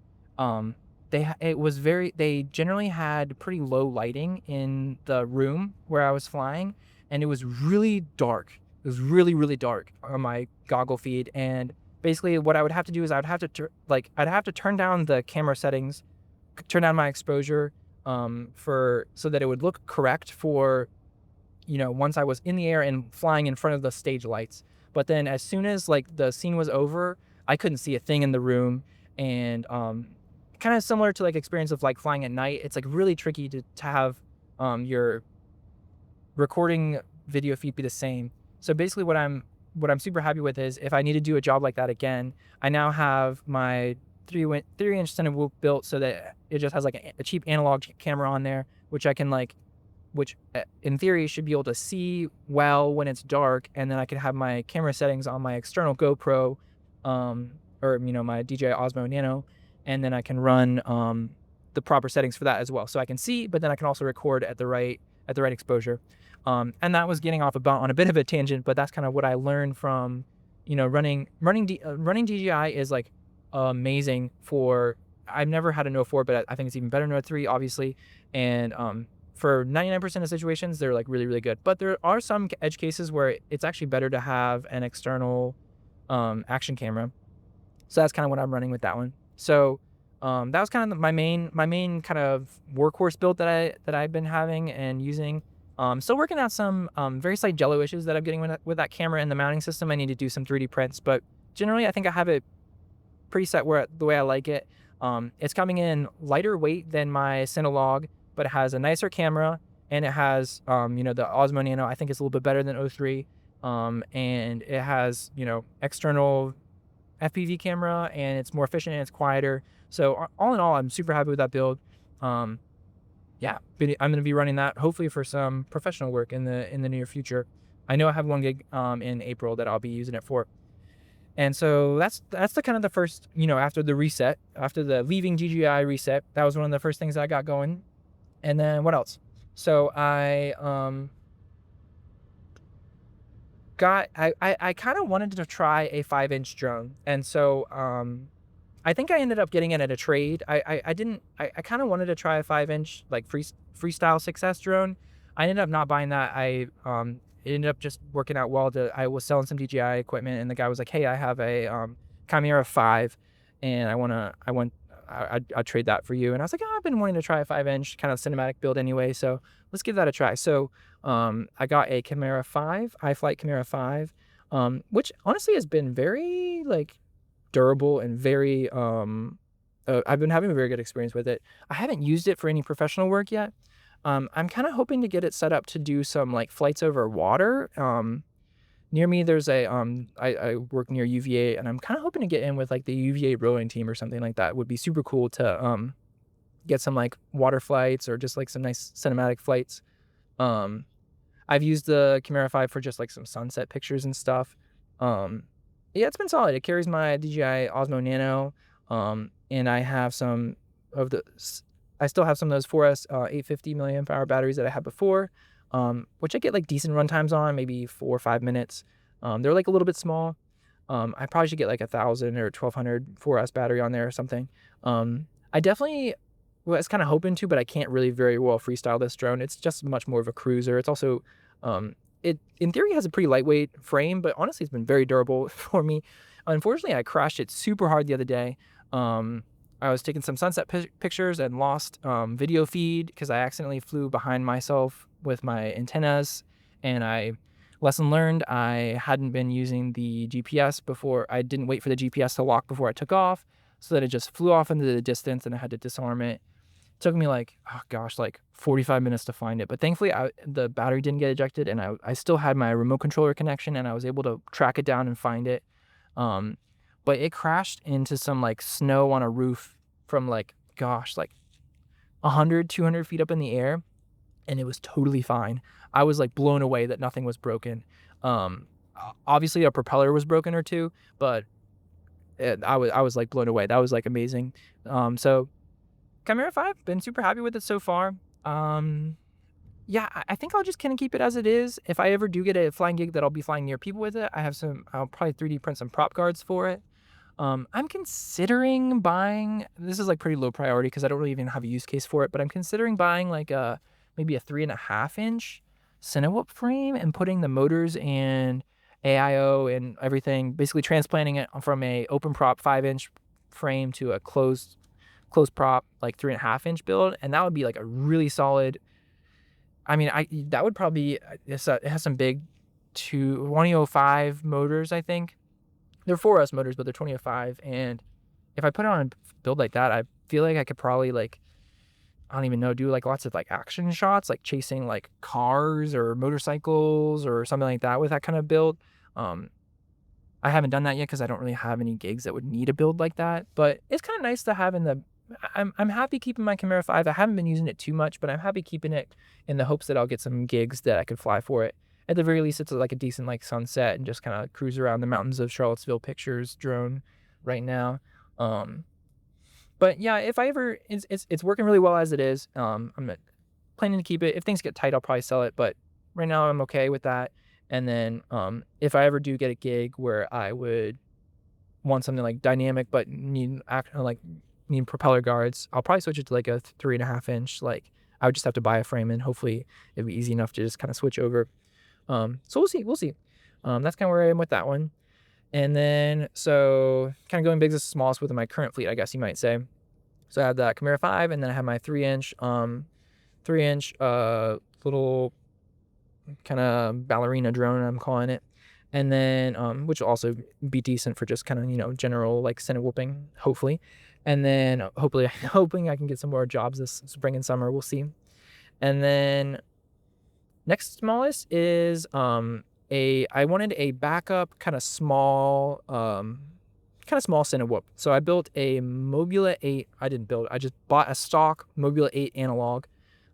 they generally had pretty low lighting in the room where I was flying, and it was really dark. It was really, really dark on my goggle feed. And basically what I would have to do is I'd have to turn down the camera settings, turn down my exposure so that it would look correct for, once I was in the air and flying in front of the stage lights. But then as soon as like the scene was over, I couldn't see a thing in the room. And kind of similar to like experience of like flying at night, it's like really tricky to have your recording video feed be the same. So basically what I'm super happy with is if I need to do a job like that again, I now have my 3-inch Cinewhoop built so that it just has like a cheap analog camera on there, which I can which in theory should be able to see well when it's dark, and then I can have my camera settings on my external GoPro or my DJI Osmo Nano, and then I can run the proper settings for that as well, so I can see, but then I can also record at the right exposure. And that was getting off on a bit of a tangent, but that's kind of what I learned from running DJI is like amazing for. I've never had a Note 4, but I think it's even better than Note 3, obviously. And for 99% of situations, they're like really, really good. But there are some edge cases where it's actually better to have an external action camera. So that's kind of what I'm running with that one. So that was kind of my main kind of workhorse build that I've been having and using. Still working out some very slight jello issues that I'm getting with that camera and the mounting system. I need to do some 3D prints, but generally I think I have it pretty set the way I like it. It's coming in lighter weight than my Cinelog, but it has a nicer camera, and it has, the Osmo Nano. I think it's a little bit better than O3. And it has, external FPV camera, and it's more efficient and it's quieter. So all in all, I'm super happy with that build. Yeah, I'm going to be running that hopefully for some professional work in the near future. I know I have one gig in April that I'll be using it for. And so that's the kind of the first, after the reset, after the leaving DJI reset, that was one of the first things that I got going. And then what else? So I kind of wanted to try a 5-inch drone. And so I think I ended up getting it at a trade. I kind of wanted to try a 5-inch like freestyle 6S drone. I ended up not buying that. It ended up just working out well. I was selling some DJI equipment, and the guy was like, "Hey, I have a Chimera 5, and I'll trade that for you." And I was like, "Oh, I've been wanting to try a 5-inch kind of cinematic build anyway, so let's give that a try." So I got a Chimera 5, iFlight Chimera 5, which honestly has been very like durable and very I've been having a very good experience with it. I haven't used it for any professional work yet. I'm kind of hoping to get it set up to do some like flights over water. Near me, there's I work near UVA, and I'm kind of hoping to get in with like the UVA rowing team or something like that. It would be super cool to get some like water flights or just like some nice cinematic flights. I've used the Chimera 5 for just like some sunset pictures and stuff. Yeah, it's been solid. It carries my DJI Osmo Nano, and I have some of the. I still have some of those 4S 850 milliamp hour batteries that I had before, which I get like decent run times on, maybe 4 or 5 minutes. They're like a little bit small. I probably should get like 1,000 or 1,200 4S battery on there or something. I definitely was kind of hoping to, but I can't really very well freestyle this drone. It's just much more of a cruiser. It's also, it in theory has a pretty lightweight frame, but honestly, it's been very durable for me. Unfortunately, I crashed it super hard the other day. I was taking some sunset pictures and lost video feed because I accidentally flew behind myself with my antennas. And lesson learned, I hadn't been using the GPS before. I didn't wait for the GPS to lock before I took off, so that it just flew off into the distance, and I had to disarm it. It took me like 45 minutes to find it. But thankfully, the battery didn't get ejected, and I still had my remote controller connection, and I was able to track it down and find it. But it crashed into some like snow on a roof from like 100, 200 feet up in the air, and it was totally fine. I was like blown away that nothing was broken. Obviously a propeller was broken or two, but I was like blown away. That was like amazing. So Chimera 5, been super happy with it so far. Yeah, I think I'll just kind of keep it as it is. If I ever do get a flying gig that I'll be flying near people with it, I'll probably 3D print some prop guards for it. I'm considering buying, this is like pretty low priority because I don't really even have a use case for it, but I'm considering buying like maybe a 3.5-inch Cinewhoop frame and putting the motors and AIO and everything, basically transplanting it from a open prop 5-inch frame to a closed prop like 3.5-inch build, and that would be like a really solid. I mean, that would probably it has some big 2005 motors. I think they're 4S motors, but they're 2005. And if I put it on a build like that, I feel like I could probably like, I don't even know, do like lots of like action shots, like chasing like cars or motorcycles or something like that with that kind of build. I haven't done that yet because I don't really have any gigs that would need a build like that. But it's kind of nice to have in the. I'm happy keeping my Chimera 5. I haven't been using it too much, but I'm happy keeping it in the hopes that I'll get some gigs that I could fly for it. At the very least, it's like a decent like sunset and just kind of cruise around the mountains of Charlottesville pictures drone right now. But yeah, if I ever, it's working really well as it is. I'm planning to keep it. If things get tight, I'll probably sell it. But right now, I'm okay with that. And then if I ever do get a gig where I would want something like dynamic but need propeller guards, I'll probably switch it to like a 3.5-inch. Like I would just have to buy a frame, and hopefully it'd be easy enough to just kind of switch over. So we'll see. That's kind of where I am with that one. And then so kind of going big as smallest with my current fleet, I guess you might say. So I have that Chimera 5, and then I have my 3-inch little kind of ballerina drone, I'm calling it. And then which will also be decent for just kind of general like center whooping, hopefully. And then hopefully, hoping I can get some more jobs this spring and summer. We'll see. And then next smallest is I wanted a backup kind of small Cinewhoop. So I built a Mobula 8. I didn't build. I just bought a stock Mobula 8 analog.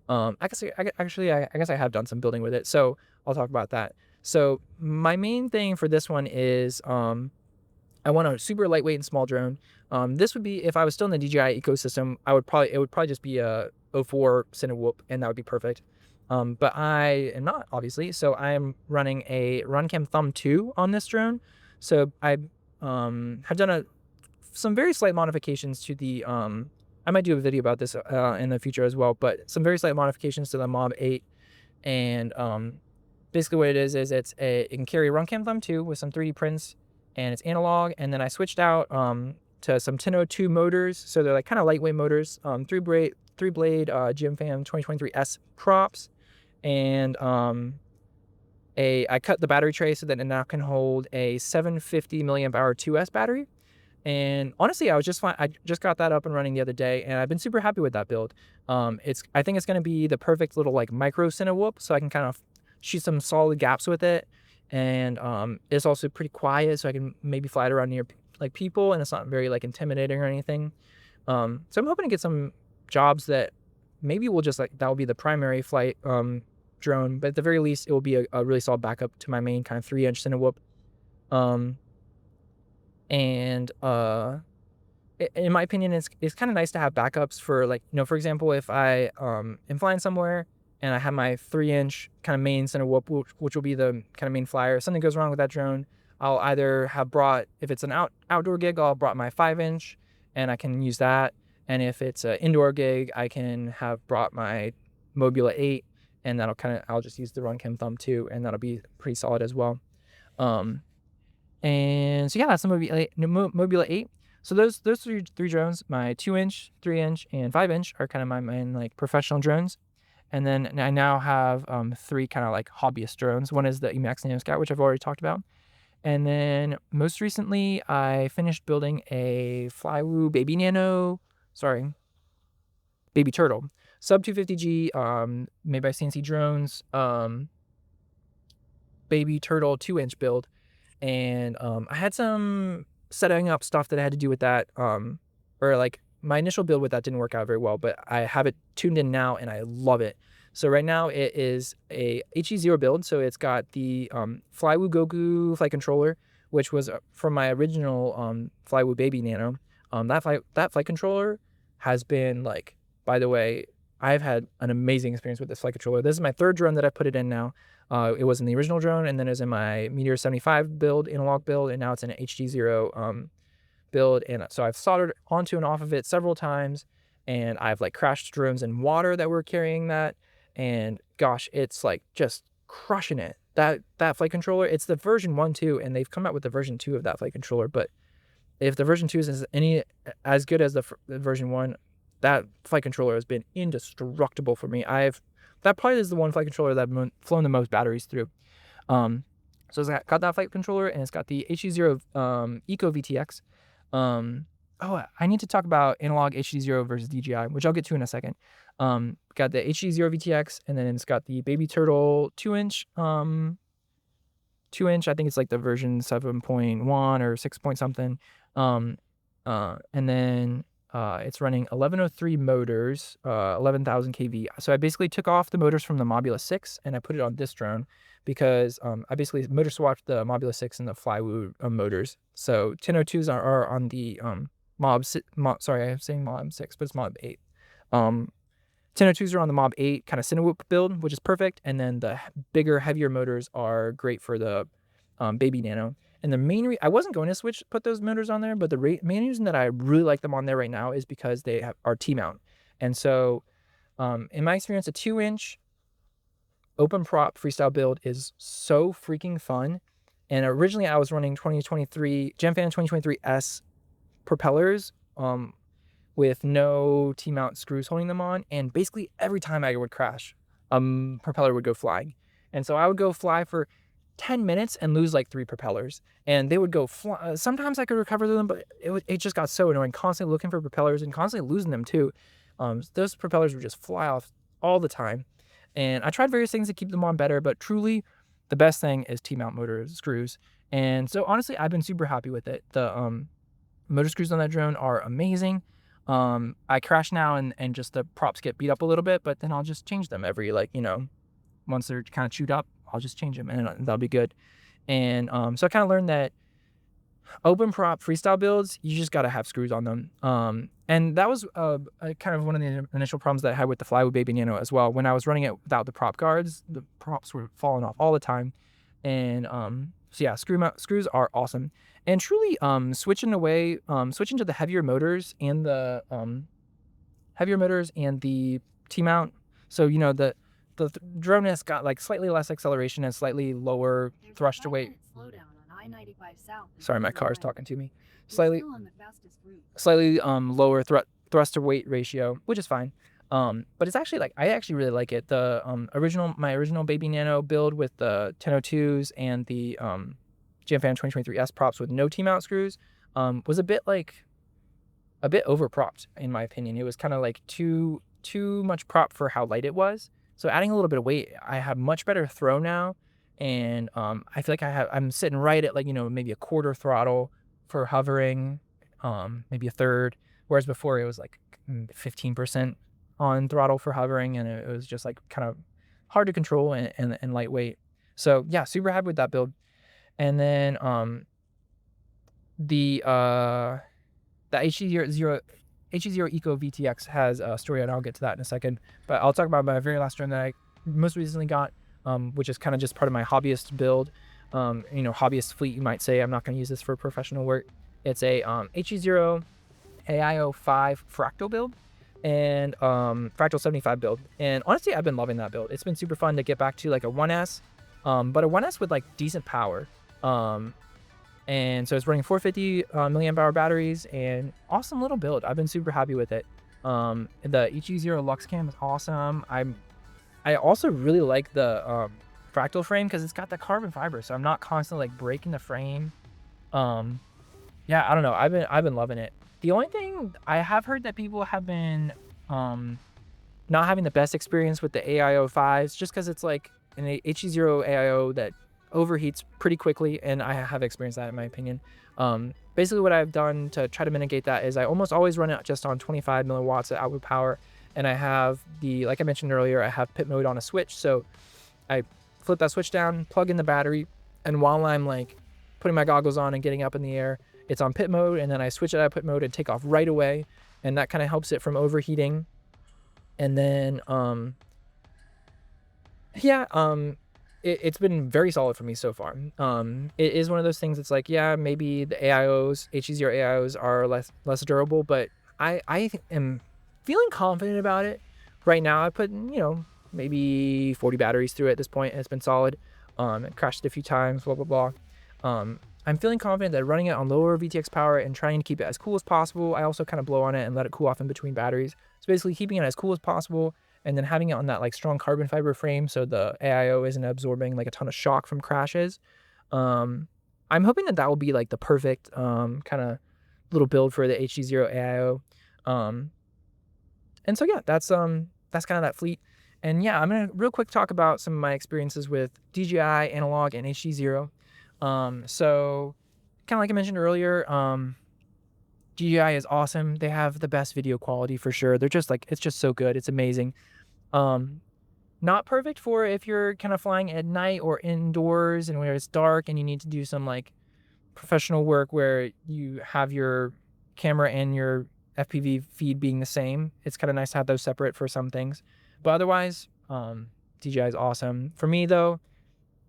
I guess I have done some building with it. So I'll talk about that. So my main thing for this one is I want a super lightweight and small drone. This would be, if I was still in the DJI ecosystem, it would probably just be a 04 Cinewhoop, and that would be perfect. But I am not, obviously, so I am running a Runcam Thumb 2 on this drone. So I have done some very slight modifications to the, I might do a video about this in the future as well, but some very slight modifications to the Mob 8. And basically what it is it can carry Runcam Thumb 2 with some 3D prints, and it's analog. And then I switched out to some 1002 motors, so they're like kind of lightweight motors, three blade GMFAM 2023S props, and I cut the battery tray so that it now can hold a 750 milliamp hour 2S battery. And honestly, I was just fine. I just got that up and running the other day, and I've been super happy with that build. I think it's going to be the perfect little like micro Cinewhoop, so I can kind of shoot some solid gaps with it. And it's also pretty quiet, so I can maybe fly it around near like people, and it's not very like intimidating or anything. So I'm hoping to get some jobs that maybe will just like, that will be the primary flight drone, but at the very least it will be a really solid backup to my main kind of 3-inch Cinewhoop. And in my opinion, it's kind of nice to have backups for, like, for example, if I am flying somewhere and I have my 3-inch kind of main Cinewhoop, which will be the kind of main flyer. If something goes wrong with that drone, I'll either have brought, if it's an outdoor gig, I'll brought my 5-inch and I can use that. And if it's an indoor gig, I can have brought my Mobula 8, and I'll just use the Runcam Thumb 2, and that'll be pretty solid as well. And so yeah, that's the Mobula 8. So those three drones, my 2-inch, 3-inch, and 5-inch, are kind of my main like professional drones. And then I now have 3 kind of like hobbyist drones. One is the Emax Nanoscout, which I've already talked about. And then most recently, I finished building a Flywoo Baby Turtle, sub 250G, made by CNC Drones, Baby Turtle 2-inch build. And I had some setting up stuff that I had to do with that, or like my initial build with that didn't work out very well, but I have it tuned in now and I love it. So right now it is a HDZero build. So it's got the Flywoo Goku flight controller, which was from my original Flywoo Baby Nano. That flight controller has been, like, by the way, I've had an amazing experience with this flight controller. This is my 3rd drone that I put it in now. It was in the original drone, and then it was in my Meteor 75 build, analog build, and now it's in an HDZero build. And so I've soldered onto and off of it several times, and I've like crashed drones in water that were carrying that. And gosh, it's like just crushing it. That flight controller, it's the version 1 too, and they've come out with the version 2 of that flight controller. But if the version 2 is as good as the version 1, that flight controller has been indestructible for me. That probably is the one flight controller that I've flown the most batteries through. So it's got that flight controller, and it's got the HDZero Eco VTX. I need to talk about analog HDZero versus DJI, which I'll get to in a second. Got the HDZero VTX, and then it's got the Baby Turtle 2-inch. 2-inch, I think it's like the version 7.1 or 6 point something. And then it's running 1103 motors, 11,000 kV. So I basically took off the motors from the Mobula 6 and I put it on this drone because I basically motor swapped the Mobula 6 and the Flywoo motors. So 1002s are on the sorry, I'm saying Mob 6, but it's Mob 8. 1002s are on the Mob 8 kind of Cinewhoop build, which is perfect. And then the bigger, heavier motors are great for the Baby Nano. And the main I wasn't going to put those motors on there, but the main reason that I really like them on there right now is because they are T-mount. And so in my experience, a 2-inch open prop freestyle build is so freaking fun. And originally I was running GemFan 2023S propellers with no T-mount screws holding them on. And basically every time I would crash, propeller would go flying. And so I would go fly for 10 minutes and lose like 3 propellers, and they would go sometimes I could recover them, but it just got so annoying, constantly looking for propellers and constantly losing them too. Those propellers would just fly off all the time, and I tried various things to keep them on better, but truly the best thing is T-mount motor screws. And so honestly, I've been super happy with it. The motor screws on that drone are amazing. I crash now and just the props get beat up a little bit, but then I'll just change them every, like, once they're kind of chewed up, I'll just change them and that'll be good. And so I kind of learned that open prop freestyle builds, you just got to have screws on them. And that was kind of one of the initial problems that I had with the Flywheel Baby Nano as well. When I was running it without the prop guards, the props were falling off all the time. And so yeah, screws are awesome. And truly switching to the heavier motors and the T-mount. So, the drone has got like slightly less acceleration and slightly lower thrust to weight. Sorry, my car is talking to me. Slightly lower thrust to weight ratio, which is fine. But it's actually I actually really like it. The my original Baby Nano build with the 1002s and the Jamfam 2023S props with no T-mount screws was a bit over propped in my opinion. It was kind of like too much prop for how light it was. So adding a little bit of weight, I have much better throw now, and I feel like I'm sitting right at maybe a quarter throttle for hovering, maybe a third, whereas before it was like 15% on throttle for hovering, and it was just like kind of hard to control and lightweight. So yeah, super happy with that build. And then the HDZero Eco VTX has a story, and I'll get to that in a second. But I'll talk about my very last drone that I most recently got, which is kind of just part of my hobbyist build, hobbyist fleet, you might say. I'm not going to use this for professional work. It's a HDZero AIO5 Fractal build and Fractal 75 build. And honestly, I've been loving that build. It's been super fun to get back to like a 1S, but a 1S with like decent power. And so it's running 450 milliamp hour batteries, and awesome little build. I've been super happy with it. The HDZero Lux Cam is awesome. I also really like the Fractal frame because it's got the carbon fiber, so I'm not constantly like breaking the frame. Yeah, I don't know. I've been loving it. The only thing I have heard that people have been not having the best experience with the AIO5s, just because it's like an HDZero AIO that overheats pretty quickly, and I have experienced that in my opinion. Basically what I've done to try to mitigate that is I almost always run it just on 25 milliwatts of output power, and I have like I mentioned earlier, I have pit mode on a switch, so I flip that switch down, plug in the battery, and while I'm like putting my goggles on and getting up in the air, it's on pit mode, and then I switch it out of pit mode and take off right away, and that kind of helps it from overheating. And then it's been very solid for me so far. It is one of those things that's like, yeah, maybe the HDZero AIOs are less durable, but I am feeling confident about it. Right now, I put, maybe 40 batteries through it at this point, and it's been solid. It crashed a few times, blah, blah, blah. I'm feeling confident that running it on lower VTX power and trying to keep it as cool as possible. I also kind of blow on it and let it cool off in between batteries. So basically keeping it as cool as possible, and then having it on that like strong carbon fiber frame so the AIO isn't absorbing like a ton of shock from crashes. I'm hoping that will be like the perfect kind of little build for the HDZero AIO. And so yeah, that's kind of that fleet. And yeah, I'm gonna real quick talk about some of my experiences with DJI Analog and HDZero. So kind of like I mentioned earlier, DJI is awesome. They have the best video quality for sure. They're just like, it's just so good. It's amazing. Not perfect for if you're kind of flying at night or indoors and where it's dark and you need to do some like professional work where you have your camera and your FPV feed being the same. It's kind of nice to have those separate for some things. But otherwise, DJI is awesome. For me though,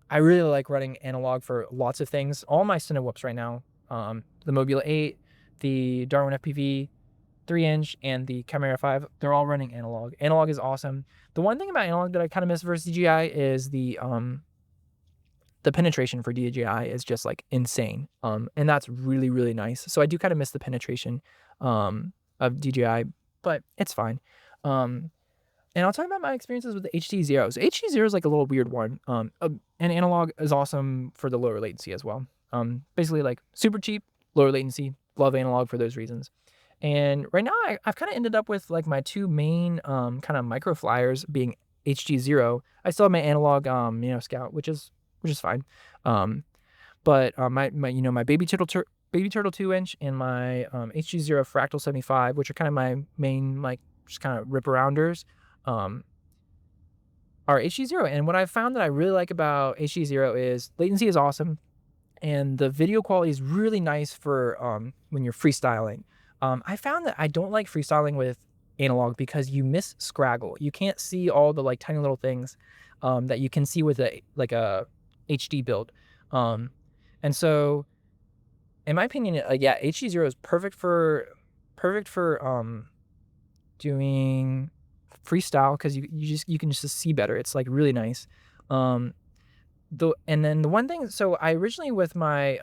I really like running analog for lots of things. All my Cinewhoops right now, the Mobula 8, the Darwin FPV 3-inch, and the Chimera 5, they're all running analog. Analog is awesome. The one thing about analog that I kind of miss versus DJI is the penetration for DJI is just like insane. And that's really, really nice. So I do kind of miss the penetration of DJI, but it's fine. And I'll talk about my experiences with the HDZero. So HDZero is like a little weird one. And analog is awesome for the lower latency as well. Basically like super cheap, lower latency. Love analog for those reasons. And right now I've kind of ended up with like my two main kind of micro flyers being HDZero. I still have my analog Nanoscout, which is fine. But my baby turtle 2-inch and my HDZero Fractal 75, which are kind of my main like just kind of rip arounders, are HDZero. And what I found that I really like about HDZero is latency is awesome, and the video quality is really nice for when you're freestyling. I found that I don't like freestyling with analog because you miss scraggle. You can't see all the like tiny little things that you can see with a HD build. And so, in my opinion, yeah, HDZero is perfect for doing freestyle because you can just see better. It's like really nice. And then the one thing, so I originally with my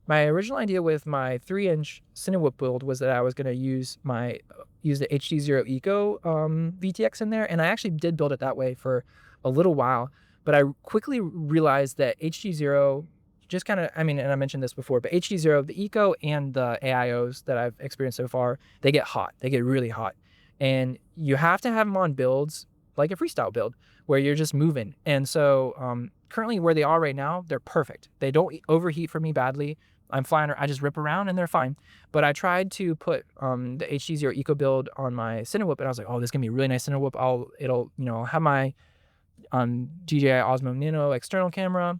my original idea with my 3-inch Cinewhoop build was that I was going to use the HDZero Eco VTX in there, and I actually did build it that way for a little while, but I quickly realized that HDZero just kind of, and I mentioned this before, but HDZero, the Eco and the AIOs that I've experienced so far, they get hot. They get really hot, and you have to have them on builds like a freestyle build where you're just moving. And so currently where they are right now, they're perfect. They don't overheat for me badly. I'm flying, I just rip around and they're fine. But I tried to put the HDZero Eco build on my Cinewhoop, and I was like, oh, this is gonna be a really nice Cinewhoop. I'll have my DJI Osmo Nano external camera,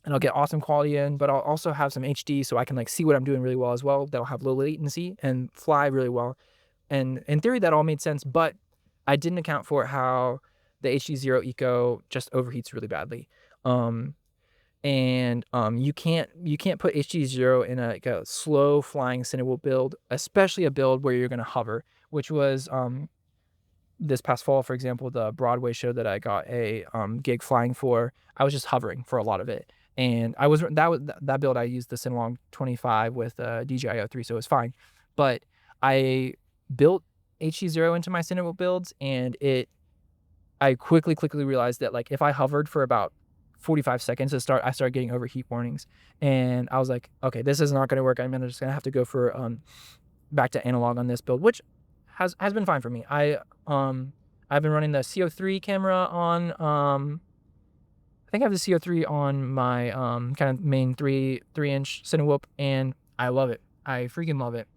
and I'll get awesome quality in, but I'll also have some HD so I can like see what I'm doing really well as well. That'll have low latency and fly really well. And in theory, that all made sense, but I didn't account for how the HDZero Eco just overheats really badly. You can't put HDZero in a slow flying Cinewhoop build, especially a build where you're going to hover, which was this past fall, for example, the Broadway show that I got a gig flying for. I was just hovering for a lot of it, and that build I used the Cinelong 25 with DJI 3, so it was fine. But I built HDZero into my Cinewhoop builds, and I quickly realized that like if I hovered for about 45 seconds I started getting overheat warnings, and I was like, okay, this is not going to work. I'm just going to have to go for back to analog on this build, which has been fine for me. I've been running the CO3 camera on I think I have the CO3 on my kind of main 3-inch Cinewhoop, and I love it. I freaking love it.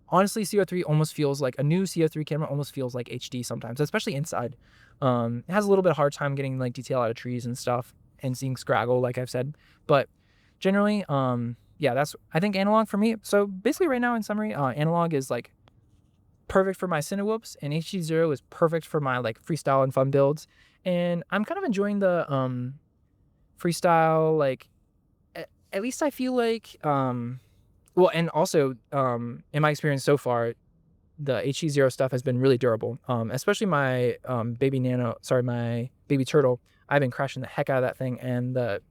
Honestly, CO3 almost feels like a new CO3 camera almost feels like HD sometimes, especially inside. It has a little bit hard time getting like detail out of trees and stuff and seeing scraggle, like I've said. But generally, yeah, that's, I think, analog for me. So basically right now, in summary, analog is like perfect for my Cinewhoops, and HDZero is perfect for my like freestyle and fun builds. And I'm kind of enjoying the freestyle, like at least I feel like well, and also, in my experience so far, the HDZero stuff has been really durable. Especially my my baby turtle. I've been crashing the heck out of that thing, and the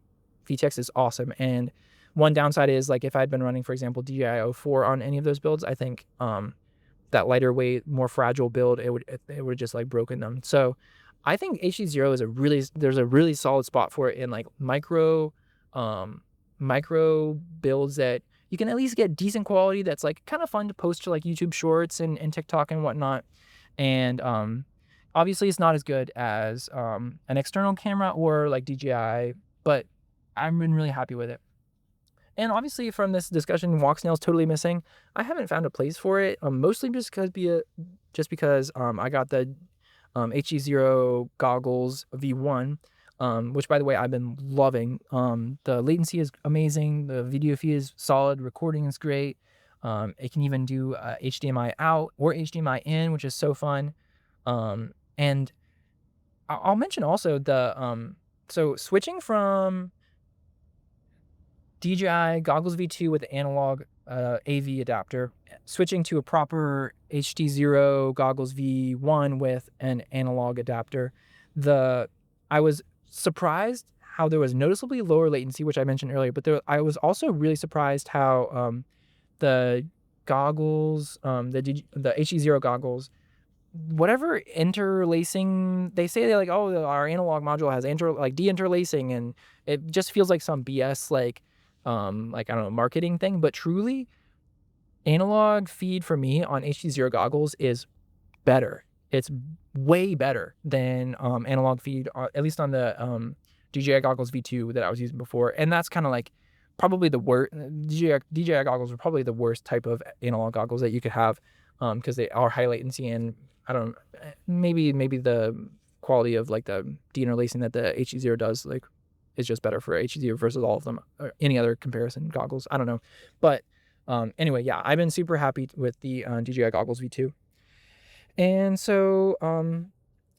VTX is awesome. And one downside is like if I'd been running, for example, DJI 04 on any of those builds, I think that lighter weight, more fragile build, it would just like broken them. So I think HDZero is there's a really solid spot for it in like micro builds that you can at least get decent quality that's like kind of fun to post to like YouTube Shorts and TikTok and whatnot. And obviously it's not as good as an external camera or like DJI, but I've been really happy with it. And obviously from this discussion, walk snail's totally missing. I haven't found a place for it, mostly just because I got the HDZero Goggles V1, which, by the way, I've been loving. The latency is amazing. The video feed is solid. Recording is great. It can even do HDMI out or HDMI in, which is so fun. And I'll mention also so switching from DJI Goggles V2 with the analog AV adapter, switching to a proper HDZero Goggles V1 with an analog adapter, I was surprised how there was noticeably lower latency, which I mentioned earlier, but I was also really surprised how the goggles, the HDZero goggles whatever interlacing they say, they're like, oh, our analog module has deinterlacing, and it just feels like some BS like I don't know, marketing thing. But truly, analog feed for me on HDZero goggles is better. It's way better than analog feed, at least on the DJI Goggles V2 that I was using before. And that's kind of like probably the worst. DJI goggles are probably the worst type of analog goggles that you could have, because they are high latency, and I don't maybe the quality of like the deinterlacing that the HDZero does like is just better for HDZero versus all of them or any other comparison goggles. I don't know, but anyway, yeah, I've been super happy with the DJI Goggles V2. And so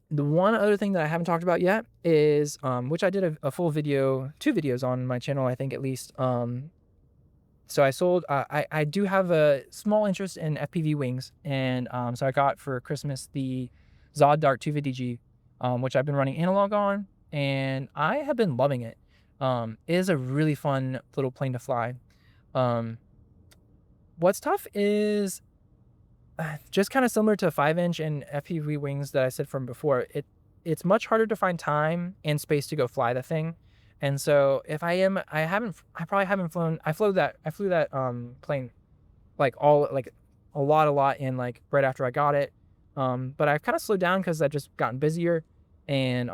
the one other thing that I haven't talked about yet is, which I did a full video, 2 videos on my channel, I think at least. So I sold, I do have a small interest in FPV wings. And so I got for Christmas the ZOHD Dart 250G, which I've been running analog on, and I have been loving it. It is a really fun little plane to fly. What's tough is just kind of similar to 5-inch and FPV wings that I said from before. It's much harder to find time and space to go fly the thing. And so if I probably haven't flown. I flew that plane like a lot in like right after I got it. But I've kind of slowed down because I've just gotten busier, and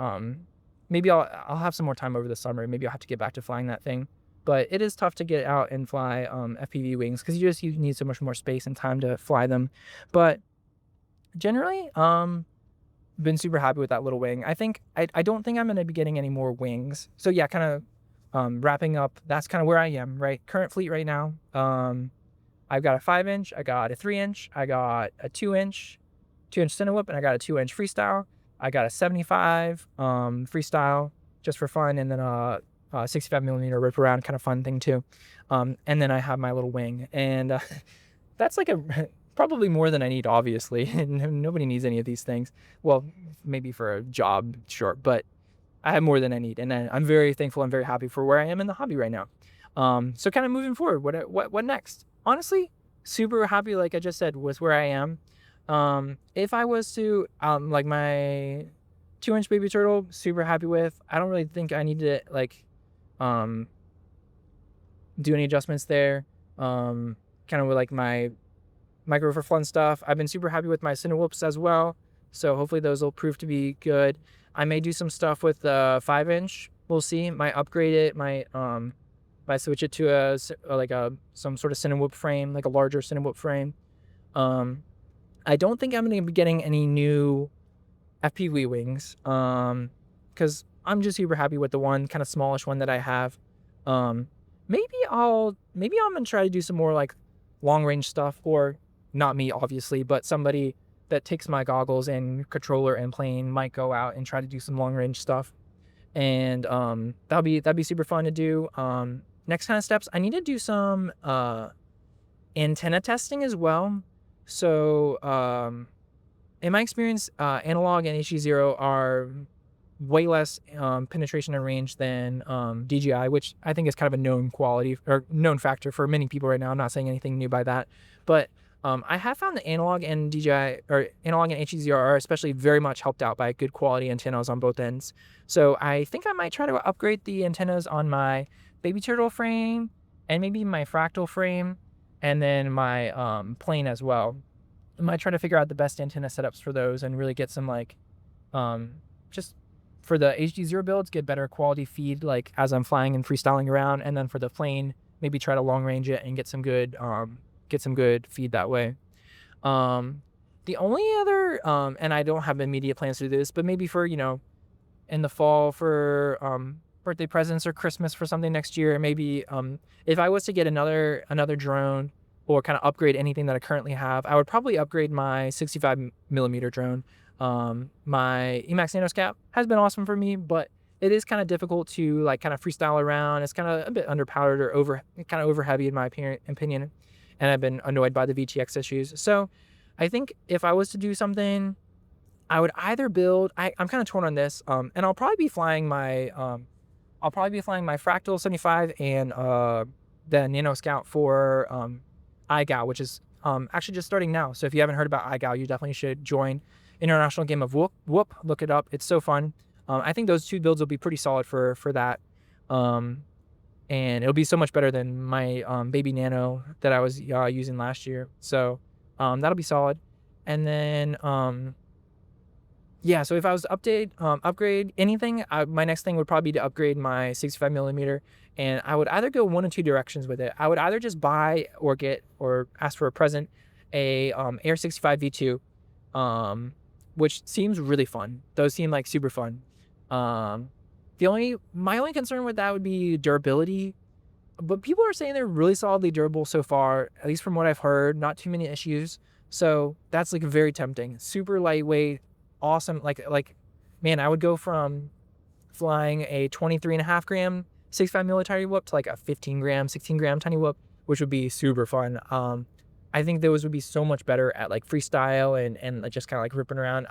maybe I'll have some more time over the summer. Maybe I'll have to get back to flying that thing. But it is tough to get out and fly FPV wings because you need so much more space and time to fly them. But generally, been super happy with that little wing. I think I don't think I'm going to be getting any more wings. So yeah, kind of wrapping up. That's kind of where I am, right? Current fleet right now. I've got a 5-inch, I got a 3-inch, I got a 2-inch Cinewhoop, and I got a 2-inch freestyle. I got a 75 freestyle just for fun, and then 65mm rip around, kind of fun thing too. And then I have my little wing, and that's like probably more than I need, obviously. Nobody needs any of these things. Well, maybe for a job, sure, but I have more than I need, and I'm very thankful. I'm very happy for where I am in the hobby right now. So kind of moving forward, what next? Honestly, super happy, like I just said, with where I am. If I was to like my 2-inch baby turtle, super happy with. I don't really think I need to like do any adjustments there. Kind of with like my micro for fun stuff. I've been super happy with my Cinewhoops as well, so hopefully those will prove to be good. I may do some stuff with the 5-inch. We'll see. Might upgrade it. Might switch it to some sort of Cinewhoop frame, like a larger Cinewhoop frame. I don't think I'm going to be getting any new FPV wings, because I'm just super happy with the one kind of smallish one that I have. Maybe I'm going to try to do some more like long range stuff, or not me, obviously, but somebody that takes my goggles and controller and plane might go out and try to do some long range stuff. And that'd be super fun to do. Next kind of steps, I need to do some antenna testing as well. So in my experience, analog and HDZero are way less penetration and range than DJI, which I think is kind of a known quality or known factor for many people right now. I'm not saying anything new by that, but I have found that analog and HDZero are especially very much helped out by good quality antennas on both ends. So I think I might try to upgrade the antennas on my baby turtle frame and maybe my fractal frame, and then my plane as well. I might try to figure out the best antenna setups for those and really get some like just for the HDZero builds, get better quality feed like as I'm flying and freestyling around, and then for the plane, maybe try to long range it and get some good feed that way. The only other and I don't have immediate plans to do this, but maybe for, in the fall for birthday presents or Christmas for something next year, maybe if I was to get another drone or kind of upgrade anything that I currently have, I would probably upgrade my 65mm drone. My Emax Nanoscout has been awesome for me, but it is kind of difficult to like kind of freestyle around. It's kind of a bit underpowered or over heavy in my opinion, and I've been annoyed by the VTX issues. So I think if I was to do something, I would either build. I'm kind of torn on this, and I'll probably be flying my Fractal 75 and the Nanoscout for iGal, which is actually just starting now. So if you haven't heard about iGal, you definitely should join. international game of Whoop. Look it up. It's so fun. I think those 2 builds will be pretty solid for that. And it'll be so much better than my baby Nano that I was using last year. So that'll be solid. And then yeah, so if I was to upgrade anything, my next thing would probably be to upgrade my 65mm, and I would either go one of 2 directions with it. I would either just buy or get or ask for a present a Air 65 V2, which seems really fun. Those seem like super fun. My only concern with that would be durability, but people are saying they're really solidly durable so far, at least from what I've heard. Not too many issues, so that's like very tempting. Super lightweight, awesome. Like man, I would go from flying a 23.5 gram 65mm tiny whoop to like a 15 gram, 16 gram tiny whoop, which would be super fun. I think those would be so much better at like freestyle and just kind of like ripping around.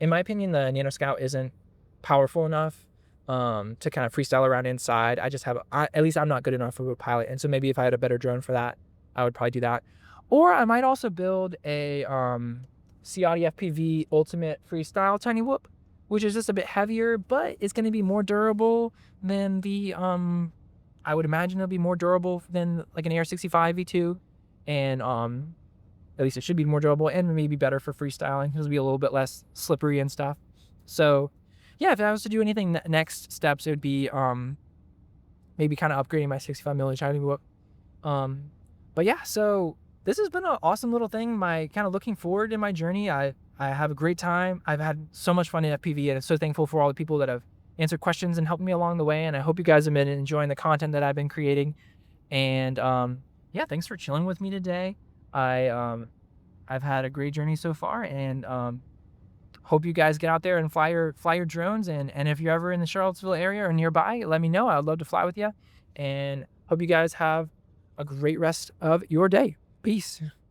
In my opinion, the Nanoscout isn't powerful enough to kind of freestyle around inside. At least I'm not good enough of a pilot, and so maybe if I had a better drone for that, I would probably do that. Or I might also build a ZOHD FPV Ultimate Freestyle Tiny Whoop, which is just a bit heavier, but it's going to be more durable than the I would imagine it'll be more durable than like an Air 65 V2, and at least it should be more durable and maybe better for freestyling because it'll be a little bit less slippery and stuff. So yeah, if I was to do anything next steps, it would be maybe kind of upgrading my 65mm tiny whoop. But yeah, so this has been an awesome little thing. My kind of looking forward in my journey. I have a great time. I've had so much fun in FPV, and I'm so thankful for all the people that have answered questions and helped me along the way. And I hope you guys have been enjoying the content that I've been creating. And yeah, thanks for chilling with me today. I've had a great journey so far, and hope you guys get out there and fly your drones. And if you're ever in the Charlottesville area or nearby, let me know. I'd love to fly with you. And hope you guys have a great rest of your day. Peace.